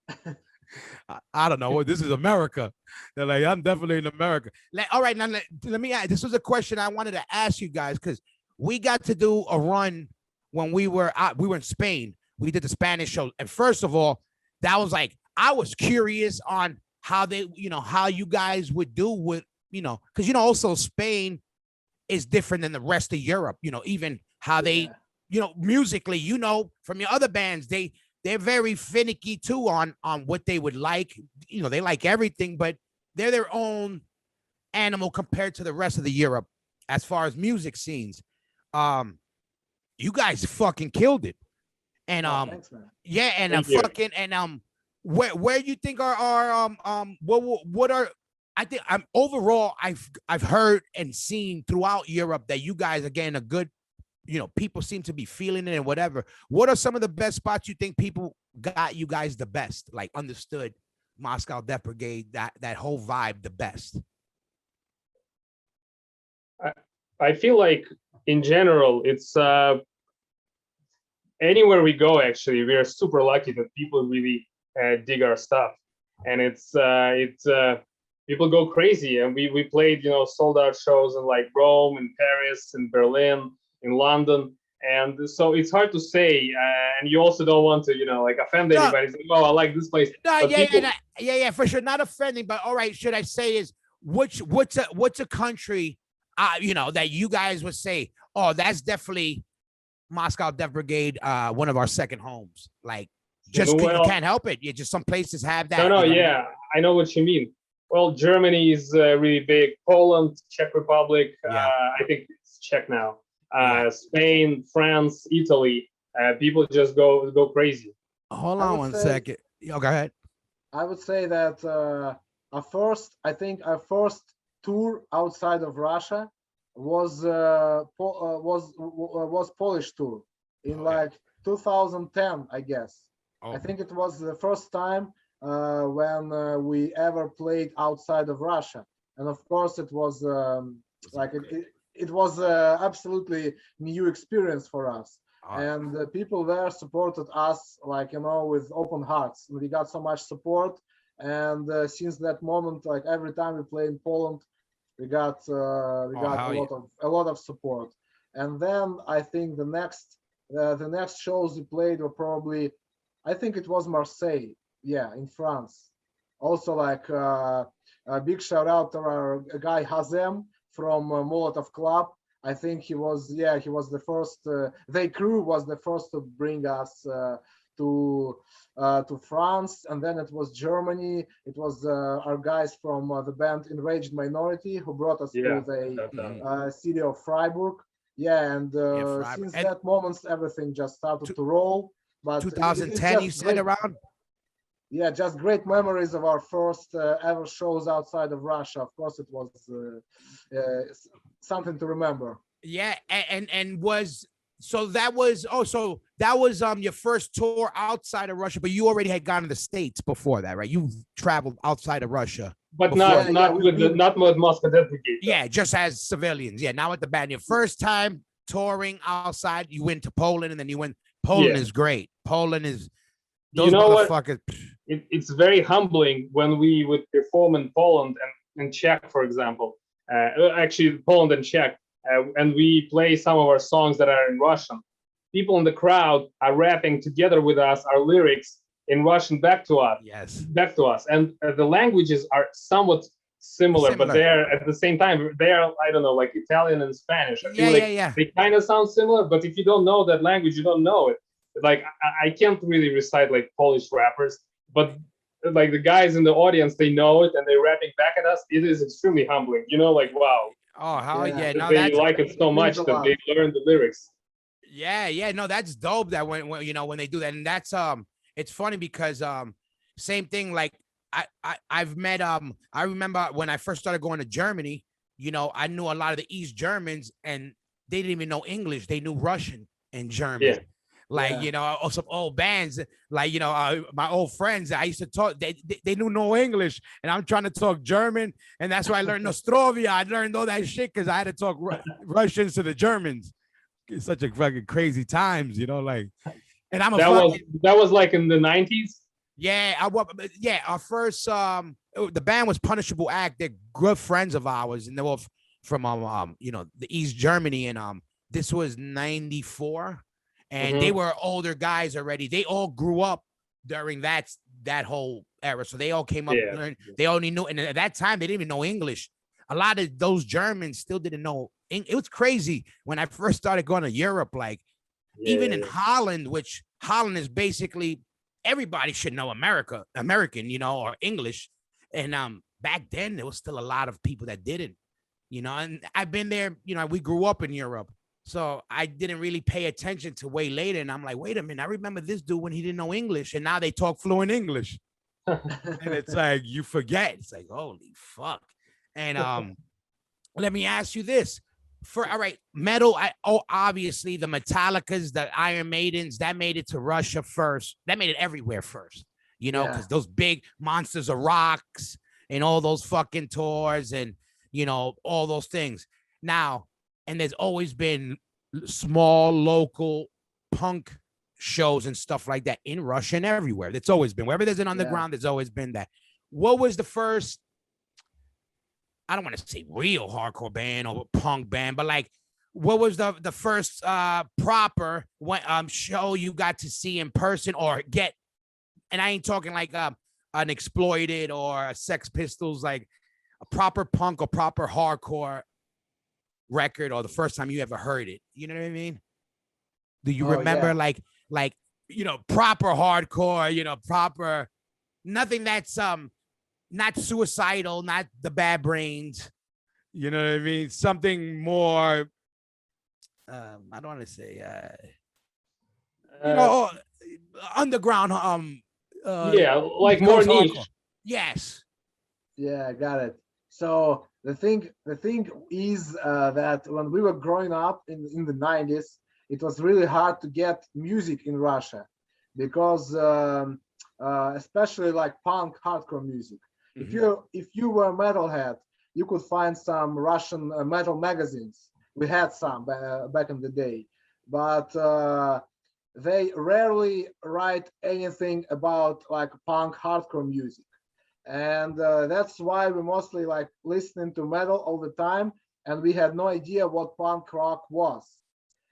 I don't know. This is America. They're like, I'm definitely in America. All right, now let me ask. This was a question I wanted to ask you guys because we got to do a run when we were in Spain. We did the Spanish show, and first of all, that was like I was curious on how how you guys would do with. Because also Spain is different than the rest of Europe. Even how they, musically, from your other bands, they're very finicky too on what they would like. They like everything, but they're their own animal compared to the rest of the Europe as far as music scenes. You guys fucking killed it, and thanks, man. Yeah, and fucking and where you think are what are I think overall I've heard and seen throughout Europe that you guys are getting a good, people seem to be feeling it and whatever. What are some of the best spots you think people got you guys the best, like understood Moscow Death Brigade, that whole vibe the best? I feel like in general it's anywhere we go, actually we are super lucky that people really dig our stuff. and it's people go crazy. And we played, sold out shows in like Rome, in Paris, in Berlin, in London. And so it's hard to say, and you also don't want to, like offend anybody. Say, oh, I like this place. No, But yeah, for sure, not offending. But all right, should I say is what's a country, that you guys would say, oh, that's definitely Moscow Death Brigade, one of our second homes. Like, just you can't help it. You just some places have that. No, yeah, I know what you mean. Well, Germany is really big. Poland, Czech Republic. I think it's Czech now. Spain, France, Italy. People just go crazy. Hold on one second. Yo, go ahead. I would say that our first tour outside of Russia was Polish tour in like 2010, I guess. I think it was the first time when we ever played outside of Russia, and of course it was it was absolutely new experience for us. And people there supported us with open hearts. We got so much support, and since that moment, like every time we play in Poland, we got a lot of support. And then I think the next shows we played were probably, I think it was Marseille, in France. Also, a big shout out to our guy Hazem from Molotov Club. I think he was the first. Their crew was the first to bring us to France, and then it was Germany. It was our guys from the band Enraged Minority who brought us to the city of Freiburg. Since that moment, everything just started to roll. But 2010, you said around. Yeah, just great memories of our first ever shows outside of Russia. Of course, it was something to remember. Yeah, and that was your first tour outside of Russia, but you already had gone to the States before that, right? You traveled outside of Russia, but not with Moscow Death Brigade. Yeah, just as civilians. Yeah, now with the band, your first time touring outside, you went to Poland, and then you went. Poland is great. Poland is. Those motherfuckers. It's very humbling when we would perform in Poland and Czech, for example. Actually, Poland and Czech, and we play some of our songs that are in Russian. People in the crowd are rapping together with us our lyrics in Russian back to us. Yes. Back to us, and the languages are somewhat similar, but they're at the same time I don't know, like Italian and Spanish. They kind of sound similar, but if you don't know that language, you don't know it. Like I can't really recite like Polish rappers, but like the guys in the audience, they know it and they're rapping back at us. It is extremely humbling, like wow. Oh hell yeah! No, they like it so much that they learn the lyrics. Yeah, no, that's dope. That when they do that, and that's it's funny because same thing. Like I've met I remember when I first started going to Germany. I knew a lot of the East Germans, and they didn't even know English. They knew Russian and German. Yeah. Some old bands, my old friends, I used to talk, they knew no English, and I'm trying to talk German, and that's why I learned Nostrovia. I learned all that shit because I had to talk Russians to the Germans. It's such a fucking crazy times, and I'm that was like in the 90s. Yeah, our first the band was Punishable Act. They're good friends of ours, and they were from the East Germany, and this was 94. And they were older guys already. They all grew up during that whole era. So they all came up, learned, they only knew. And at that time, they didn't even know English. A lot of those Germans still didn't know. It was crazy when I first started going to Europe. Even in Holland, which Holland is basically, everybody should know American, or English. And back then, there was still a lot of people that didn't, and I've been there, we grew up in Europe. So I didn't really pay attention to way later. And I'm like, wait a minute, I remember this dude when he didn't know English, and now they talk fluent English. And it's like, you forget. It's like, holy fuck. And let me ask you this. All right, metal, obviously the Metallicas, the Iron Maidens, that made it to Russia first. That made it everywhere first, because those big Monsters of Rocks and all those fucking tours and, all those things. Now, and there's always been small local punk shows and stuff like that in Russia and everywhere. It's always been, wherever there's an underground, there's always been that. what was the first, I don't want to say real hardcore band or punk band, but like, what was the first proper show you got to see in person or get? And I ain't talking like an Exploited or a Sex Pistols, like a proper punk or proper hardcore record, or the first time you ever heard it. You know what I mean? Do you remember like proper hardcore, proper, nothing that's not suicidal, not the Bad Brains, you know what I mean? Something more I don't want to say underground yeah, like more niche. Hardcore. Yes. Yeah, I got it. So the thing is that when we were growing up in the 90s, it was really hard to get music in Russia because especially like punk hardcore music. Mm-hmm. If you were a metalhead, you could find some Russian metal magazines. We had some back in the day, but they rarely write anything about like punk hardcore music. And that's why we mostly like listening to metal all the time, and we had no idea what punk rock was.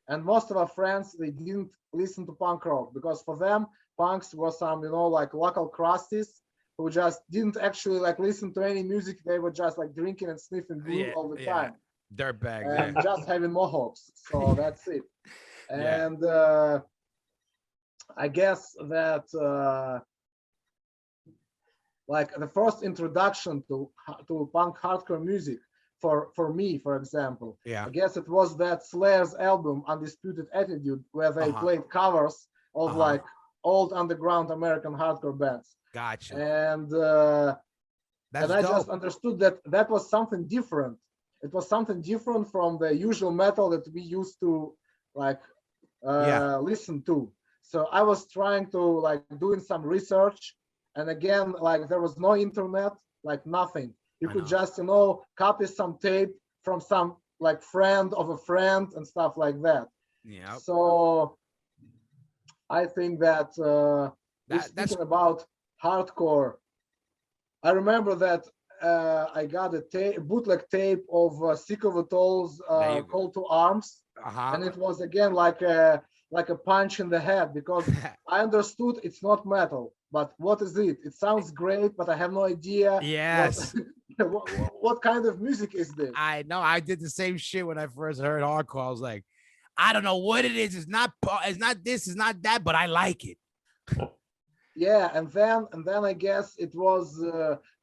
And most of our friends, they didn't listen to punk rock because for them punks were some like local crusties who just didn't actually like listen to any music. They were just like drinking and sniffing glue all the time, dirtbags, and just having mohawks. So that's it. And I guess that like the first introduction to punk hardcore music for me, for example, I guess it was that Slayer's album Undisputed Attitude, where they played covers of like old underground American hardcore bands. Gotcha. And I dope. just understood that was something different. It was something different from the usual metal that we used to like listen to. So I was trying to like doing some research, and again, like there was no internet, like nothing. You could just copy some tape from some like friend of a friend and stuff like that. Yeah. So I think that speaking about hardcore, I remember that I got a bootleg tape of Sick of It All's Call to Arms, and it was again like a punch in the head because I understood it's not metal, but what is it? It sounds great, but I have no idea. Yes. What kind of music is this? I know. I did the same shit when I first heard hardcore. I was like, I don't know what it is. It's not this, it's not that, but I like it. Yeah, and then I guess it was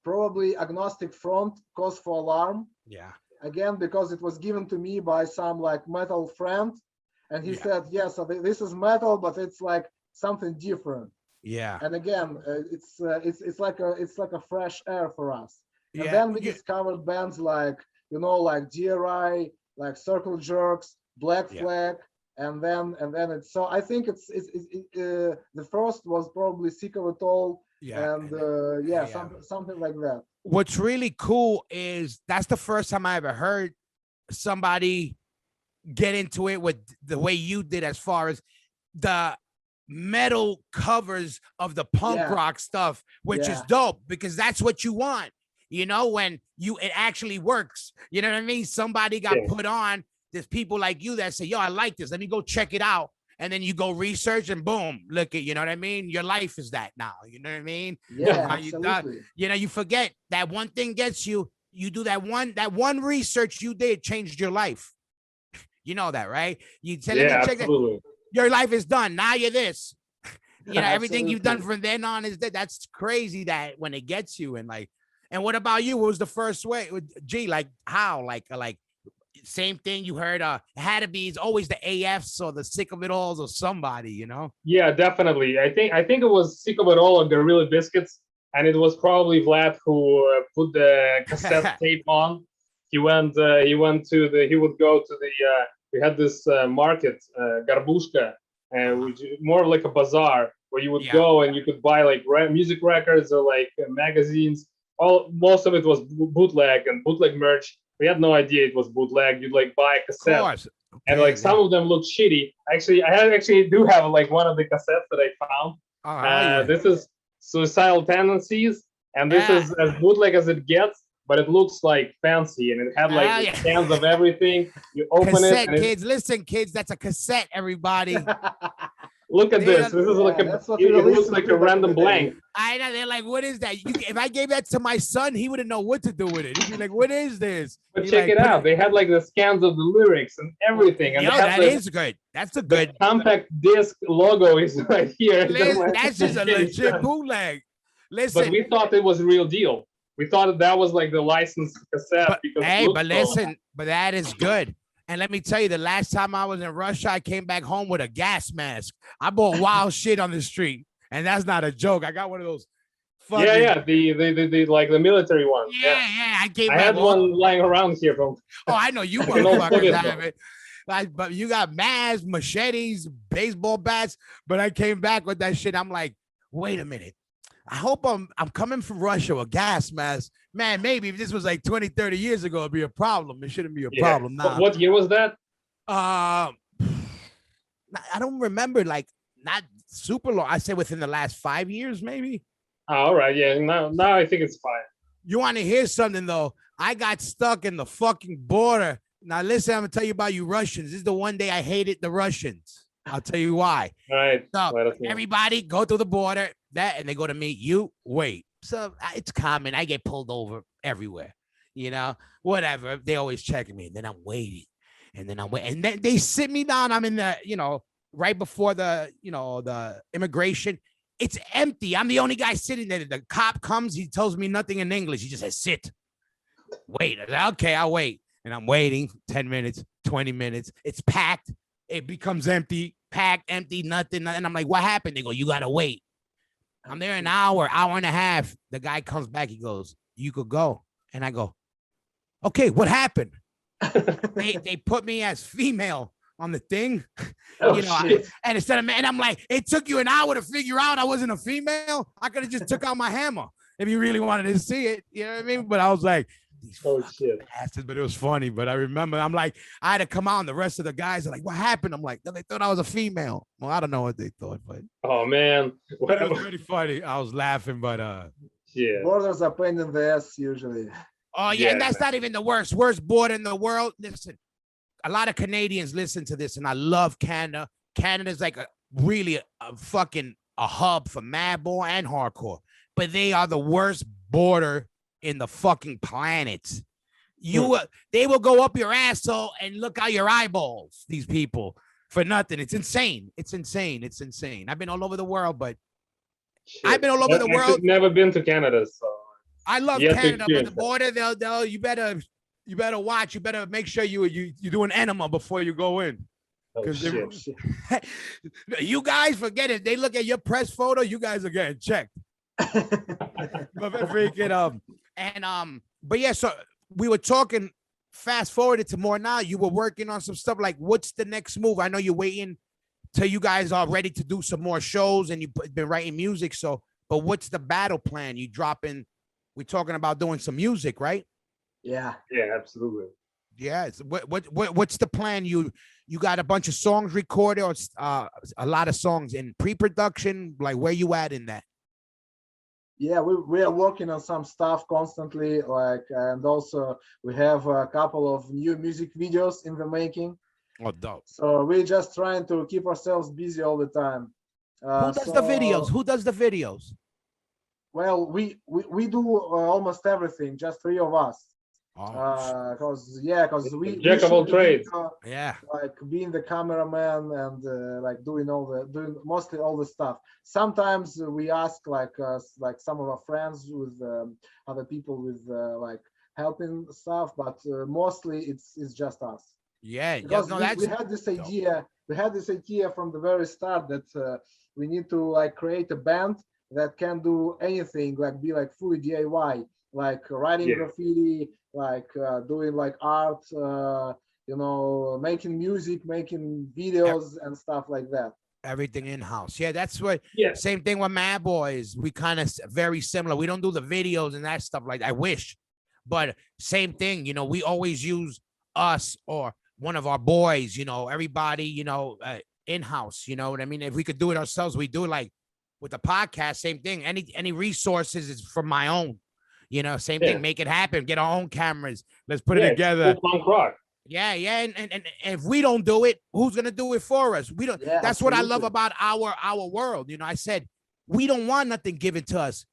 probably Agnostic Front, Cause for Alarm. Yeah. Again, because it was given to me by some like metal friend, and he said, "Yeah, so this is metal, but it's like something different." Yeah. And again, it's like a fresh air for us. And then we discovered bands like like DRI, like Circle Jerks, Black Flag, and then it's so I think it's the first was probably Sick of It All, and something like that. What's really cool is that's the first time I ever heard somebody get into it with the way you did, as far as the metal covers of the punk rock stuff, which is dope because that's what you want. When it actually works. You know what I mean? Somebody got put on. There's people like you that say, yo, I like this. Let me go check it out. And then you go research and boom, look at, you know what I mean? Your life is that now. You know what I mean? Yeah, absolutely. You forget that one thing gets you. You do that one research you did changed your life. You know that, right? You tell me check that. Your life is done. Now you're this. Everything you've done from then on is that. That's crazy that when it gets you and like. And what about you? What was the first way? Gee, like how? Like same thing you heard. It had to be. It's always the AFs or the Sick of It Alls or somebody. Yeah, definitely. I think it was Sick of It All or Gorilla Biscuits, and it was probably Vlad who put the cassette tape on. He would go to the. We had this market, Garbushka, which is more like a bazaar where you would go and you could buy like music records or like magazines. Most of it was bootleg and bootleg merch. We had no idea it was bootleg. You'd like buy a cassette, and like some of them looked shitty. Actually, I do have like one of the cassettes that I found. This is Suicidal Tendencies, and this is as bootleg as it gets, but it looks like fancy, and it had like yeah. cans of everything. You open Cassette, it, and kids. Listen, kids. That's a cassette, everybody. look at this. This is like that's what we it looks listened like to a back in random the day. blank. I know. They're like, what is that? If I gave that to my son, he wouldn't know what to do with it. He'd be like, what is this? But He check like, it put out. They had like the scans of the lyrics and everything, and Yo, they have that is good. That's a the good. compact disc logo is right here. That's just a legit bootleg. Listen, But we thought it was real deal. We thought that was like the licensed cassette but because hey, it but looks listen, but that is good. And let me tell you, the last time I was in Russia, I came back home with a gas mask. I bought wild shit on the street, and that's not a joke. I got one of those. so. Yeah, the like the military one. Yeah. I came I back had home. one lying around here from. Oh, I know you An old motherfuckers Soviet have film. it. Like, but you got masks, machetes, baseball bats. But I came back with that shit. I'm like, wait a minute. I hope I'm coming from Russia with gas mask. Man, maybe if this was like 20, 30 years ago, it'd be a problem. It shouldn't be a problem now. What year was that? I don't remember, like not super long. I say within the last 5 years, maybe. Oh, all right, yeah. Now I think it's fine. You want to hear something though? I got stuck in the fucking border. Now listen, I'm gonna tell you about you Russians. This is the one day I hated the Russians. I'll tell you why. All right. So let us know. everybody go through the border, and they go to me. You wait. So it's common. I get pulled over everywhere. You know, whatever. They always checking me. And then I'm waiting. And then and then they sit me down. I'm in the, right before the, the immigration. It's empty. I'm the only guy sitting there. The cop comes. He tells me nothing in English. He just says, sit. Wait. Okay, I'll wait. And I'm waiting 10 minutes, 20 minutes. It's packed. It becomes empty, packed, empty, nothing. And I'm like, what happened? They go, you got to wait. I'm there an hour and a half. The guy comes back. He goes, you could go. And I go, okay, what happened? they put me as female on the thing. Shit. And instead of man, I'm like, it took you an hour to figure out I wasn't a female. I could have just took out my hammer if you really wanted to see it. You know what I mean? But I was like, these shit. bastards, but it was funny. But I remember, I'm like, I had to come out, and the rest of the guys are like, what happened? I'm like, they thought I was a female. Well, I don't know what they thought, but Oh man. it was pretty funny. I was laughing, but Yeah. Borders are pain in the ass usually. oh yeah, and Yeah. that's not even the worst border in the world. Listen, a lot of Canadians listen to this, and I love Canada. Canada's like really a fucking hub for madball and hardcore, but they are the worst border in the fucking planet. They will go up your asshole and look out your eyeballs. These people for nothing. It's insane. It's insane. I've been all over the world, but Shit. I've been all over the world. Never been to Canada, so I love You have to Canada, but the experience border, they'll you better watch. You better make sure you do an enema before you go in. oh, 'Cause they- shit. You guys forget it. They look at your press photo. You guys are getting checked. But freaking but yeah. So we were talking. Fast forwarded to more now. You were working on some stuff. Like, what's the next move? I know you're waiting till you guys are ready to do some more shows, and you've been writing music. So, but what's the battle plan? You dropping? We're talking about doing some music, right? Yeah. Yeah, absolutely. Yeah. What's the plan? You got a bunch of songs recorded, or a lot of songs in pre-production? Like, where you at in that? Yeah, we are working on some stuff constantly, and also we have a couple of new music videos in the making. Oh, dope. So we're just trying to keep ourselves busy all the time. Who does the videos? Who does the videos? Well, we do almost everything, just three of us. Oh, Because we Jack of all should trades. yeah. like being the cameraman and like doing mostly all the stuff. Sometimes we ask like some of our friends with other people with like helping stuff, but mostly it's just us. Yeah. Because No, we had this idea. We had this idea from the very start that we need to like create a band that can do anything, like be like fully DIY, like writing graffiti, like doing like art, making music, making videos and stuff like that. Everything in house. Yeah, that's what. Yeah. Same thing with Mad Boys. We kind of very similar. We don't do the videos and that stuff like that. I wish, but same thing. We always use us or one of our boys. Everybody. In house. You know what I mean? If we could do it ourselves, we do it. Like with the podcast, same thing. Any resources is from my own. You know, same Yeah. thing. Make it happen. Get our own cameras. Let's put it it's together. full punk rock. Yeah, and if we don't do it, who's gonna do it for us? We don't. Yeah, That's what I love absolutely. about our world. You know, I said we don't want nothing given to us,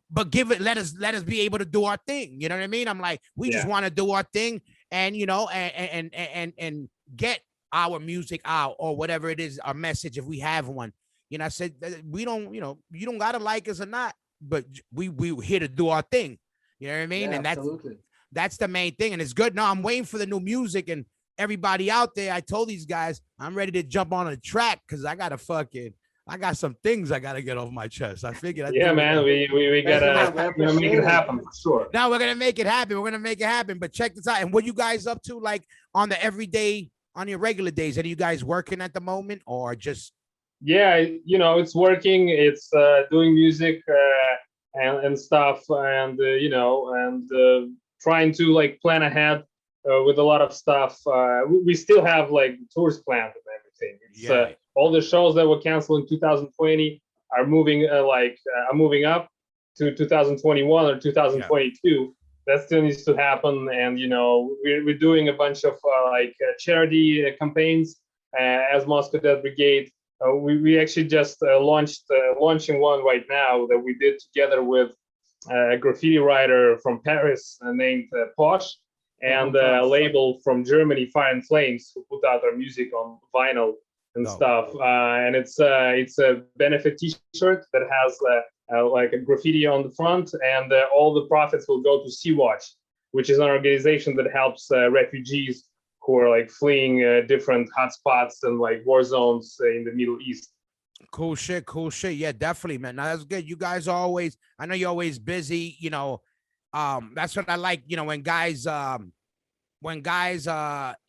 but give it. Let us be able to do our thing. You know what I mean? I'm like, we just Yeah. want to do our thing, and you know, and get our music out or whatever it is, our message if we have one. You know, I said we don't. You know, you don't gotta like us or not, but we here to do our thing. You know what I mean? Yeah, And absolutely. that's the main thing. And it's good. No, I'm waiting for the new music and everybody out there. I told these guys I'm ready to jump on a track because I got some things I gotta get off my chest. I figured. Yeah, man, we Thank you, man. gotta We make appreciate it it. happen for sure. Now we're gonna make it happen. We're gonna make it happen. But check this out. And what you guys up to, like on the everyday, on your regular days? Are you guys working at the moment or just? Yeah, you know, it's working. It's doing music and stuff, and you know, and trying to like plan ahead with a lot of stuff. We still have like tours planned and everything. It's, all the shows that were canceled in 2020 are moving are moving up to 2021 or 2022. That still needs to happen, and you know, we're doing a bunch of charity campaigns as Moscow Dead Brigade. We actually just launching one right now that we did together with a graffiti writer from Paris named Posh, and a label from Germany, Fire and Flames, who put out our music on vinyl and stuff. And it's a benefit T-shirt that has like a graffiti on the front, and all the profits will go to Sea-Watch, which is an organization that helps refugees who are like fleeing different hotspots and like war zones in the Middle East. Cool shit. Yeah, definitely, man. Now that's good. You guys are always, I know you're always busy, you know. That's what I like, you know, when guys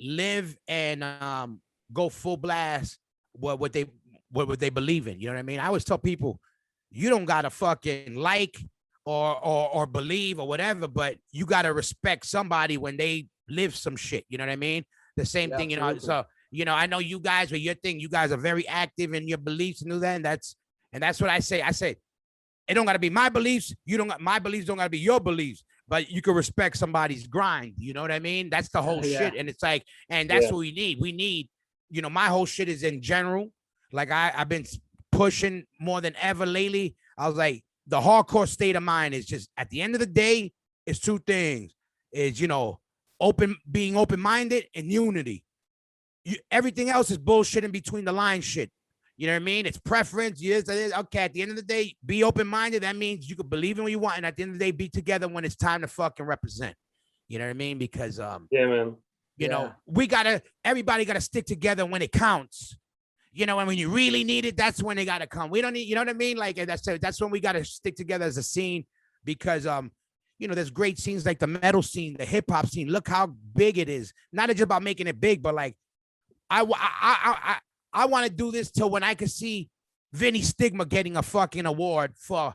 live and go full blast what they believe in. You know what I mean? I always tell people, you don't gotta fucking like or believe or whatever, but you gotta respect somebody when they live some shit. You know what I mean? The same thing, you know. Absolutely. So, you know, I know you guys with your thing, you guys are very active in your beliefs and do that. And that's what I say. I say, it don't gotta be my beliefs. My beliefs don't gotta be your beliefs, but you can respect somebody's grind. You know what I mean? That's the whole shit. And it's like, and that's what we need. We need, you know, my whole shit is in general. Like I've been pushing more than ever lately. I was like, the hardcore state of mind is just at the end of the day, it's two things. Is, you know, being open-minded and unity. Everything else is bullshit in between the line shit. You know what I mean? It's preference. Yes, okay. At the end of the day, be open-minded. That means you can believe in what you want, and at the end of the day, be together when it's time to fucking represent. You know what I mean? Because yeah, man. You know, everybody gotta stick together when it counts. You know, and when you really need it, that's when they gotta come. We don't need, you know what I mean? Like that's when we gotta stick together as a scene, because you know, there's great scenes like the metal scene, the hip hop scene. Look how big it is. Not just about making it big, but like I want to do this till when I can see Vinny Stigma getting a fucking award for,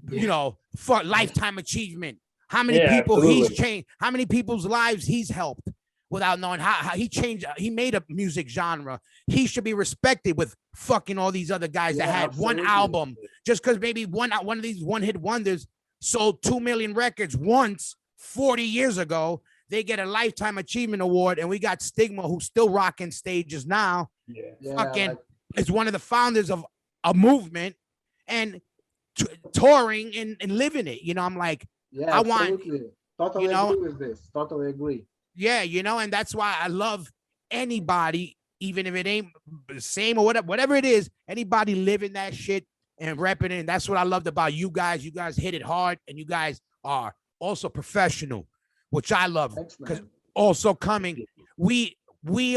you know, for lifetime achievement. How many people he's changed? How many people's lives he's helped without knowing how he changed? He made a music genre. He should be respected with fucking all these other guys that had one album. Just because maybe one of these one-hit wonders sold 2 million records once 40 years ago, they get a lifetime achievement award. And we got Stigma, who's still rocking stages now. Fucking is one of the founders of a movement and touring and living it. You know, I'm like, I want, totally you know, agree with this. Totally agree. Yeah, you know, and that's why I love anybody, even if it ain't the same or whatever it is, anybody living that shit and repping it. And that's what I loved about you guys. You guys hit it hard, and you guys are also professional, which I love. Because also coming, we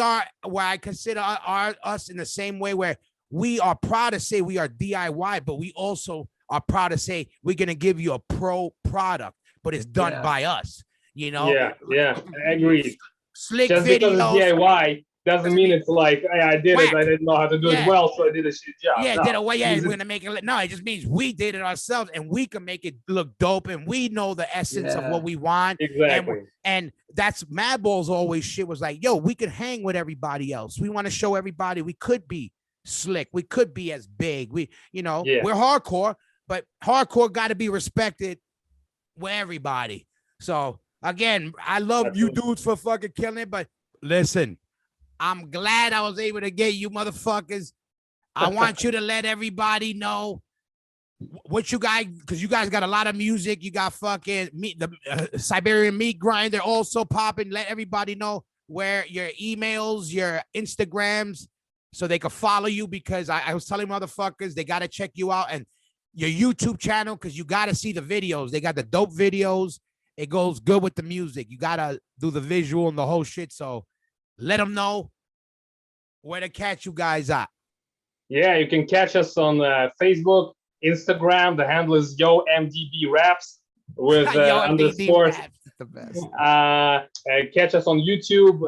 are where I consider us in the same way where we are proud to say we are DIY, but we also are proud to say we're gonna give you a pro product, but it's done by us. You know? Yeah, I agree. Slick just videos. Because it's DIY doesn't mean it's like, hey, I did it. I didn't know how to do it well, so I did a shit job. Yeah, we're gonna make it. No, it just means we did it ourselves, and we can make it look dope, and we know the essence of what we want. Exactly. And that's Madball's always shit was like, yo, we could hang with everybody else. We want to show everybody we could be slick. We could be as big. We, you know, Yeah. we're hardcore, but hardcore got to be respected with everybody. So again, I love you dudes for fucking killing it, but listen, I'm glad I was able to get you motherfuckers. I want you to let everybody know what you guys, because you guys got a lot of music. You got fucking meat, the Siberian meat grinder also popping. Let everybody know where your emails, your Instagrams, so they can follow you, because I was telling motherfuckers they got to check you out, and your YouTube channel, because you got to see the videos. They got the dope videos. It goes good with the music. You got to do the visual and the whole shit. So let them know where to catch you guys at. Yeah, you can catch us on Facebook, Instagram. The handle is YoMDBRaps with underscores. The best. Catch us on YouTube.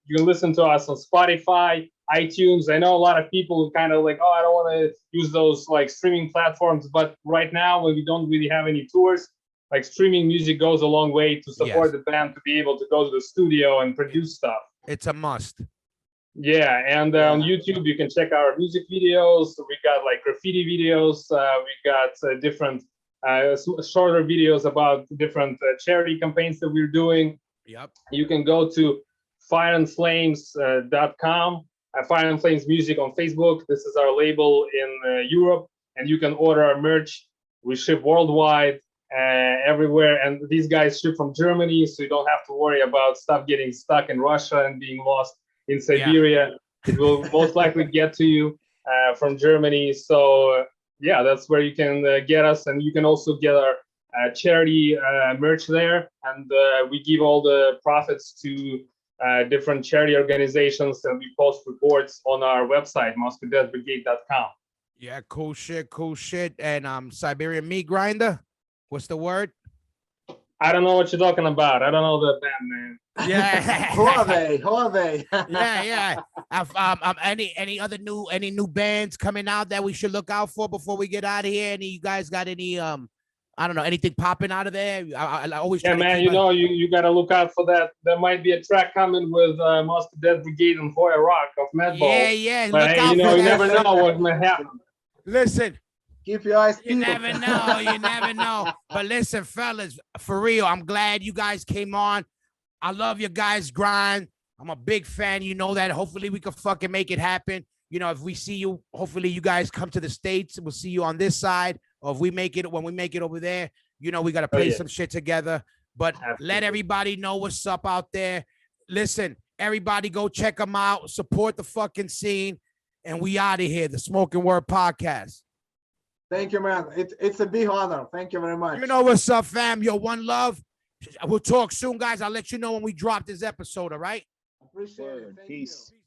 You can listen to us on Spotify, iTunes. I know a lot of people kind of like, oh, I don't want to use those like streaming platforms, but right now when we don't really have any tours, like streaming music goes a long way to support the band to be able to go to the studio and produce stuff. It's a must. Yeah, and on YouTube you can check our music videos. We got like graffiti videos. We got different shorter videos about different charity campaigns that we're doing. Yep. You can go to fireandflames.com. Fire and Flames Music on Facebook. This is our label in Europe, and you can order our merch. We ship worldwide, everywhere, and these guys ship from Germany, so you don't have to worry about stuff getting stuck in Russia and being lost in Siberia. It will most likely get to you from Germany. So yeah, that's where you can get us, and you can also get our charity merch there, and we give all the profits to different charity organizations, and we post reports on our website, MoscowDeathBrigade.com. Yeah, cool shit. And Siberian meat grinder, what's the word? I don't know what you're talking about. I don't know the band name. Yeah. Who are they? Yeah. Any other new bands coming out that we should look out for before we get out of here? Any you guys got any I don't know, anything popping out of there? I always yeah, man. You know, you got to look out for that. There might be a track coming with Moscow Death Brigade and Hoya Rock of Madball. Yeah. But Look hey, out you for never that. know what might happen. Listen. Keep your eyes You peeled. never know. But listen, fellas, for real, I'm glad you guys came on. I love your guys' grind. I'm a big fan. You know that. Hopefully we can fucking make it happen. You know, if we see you, hopefully you guys come to the States. We'll see you on this side. Or if we make it, when we make it over there, you know, we got to play some shit together. But let everybody know what's up out there. Listen, everybody go check them out. Support the fucking scene. And we out of here. The Smokin' Word Podcast. Thank you, man. It's a big honor. Thank you very much. You know what's up, fam? Yo, one love. We'll talk soon, guys. I'll let you know when we drop this episode, all right? Appreciate it. Thank Peace. you.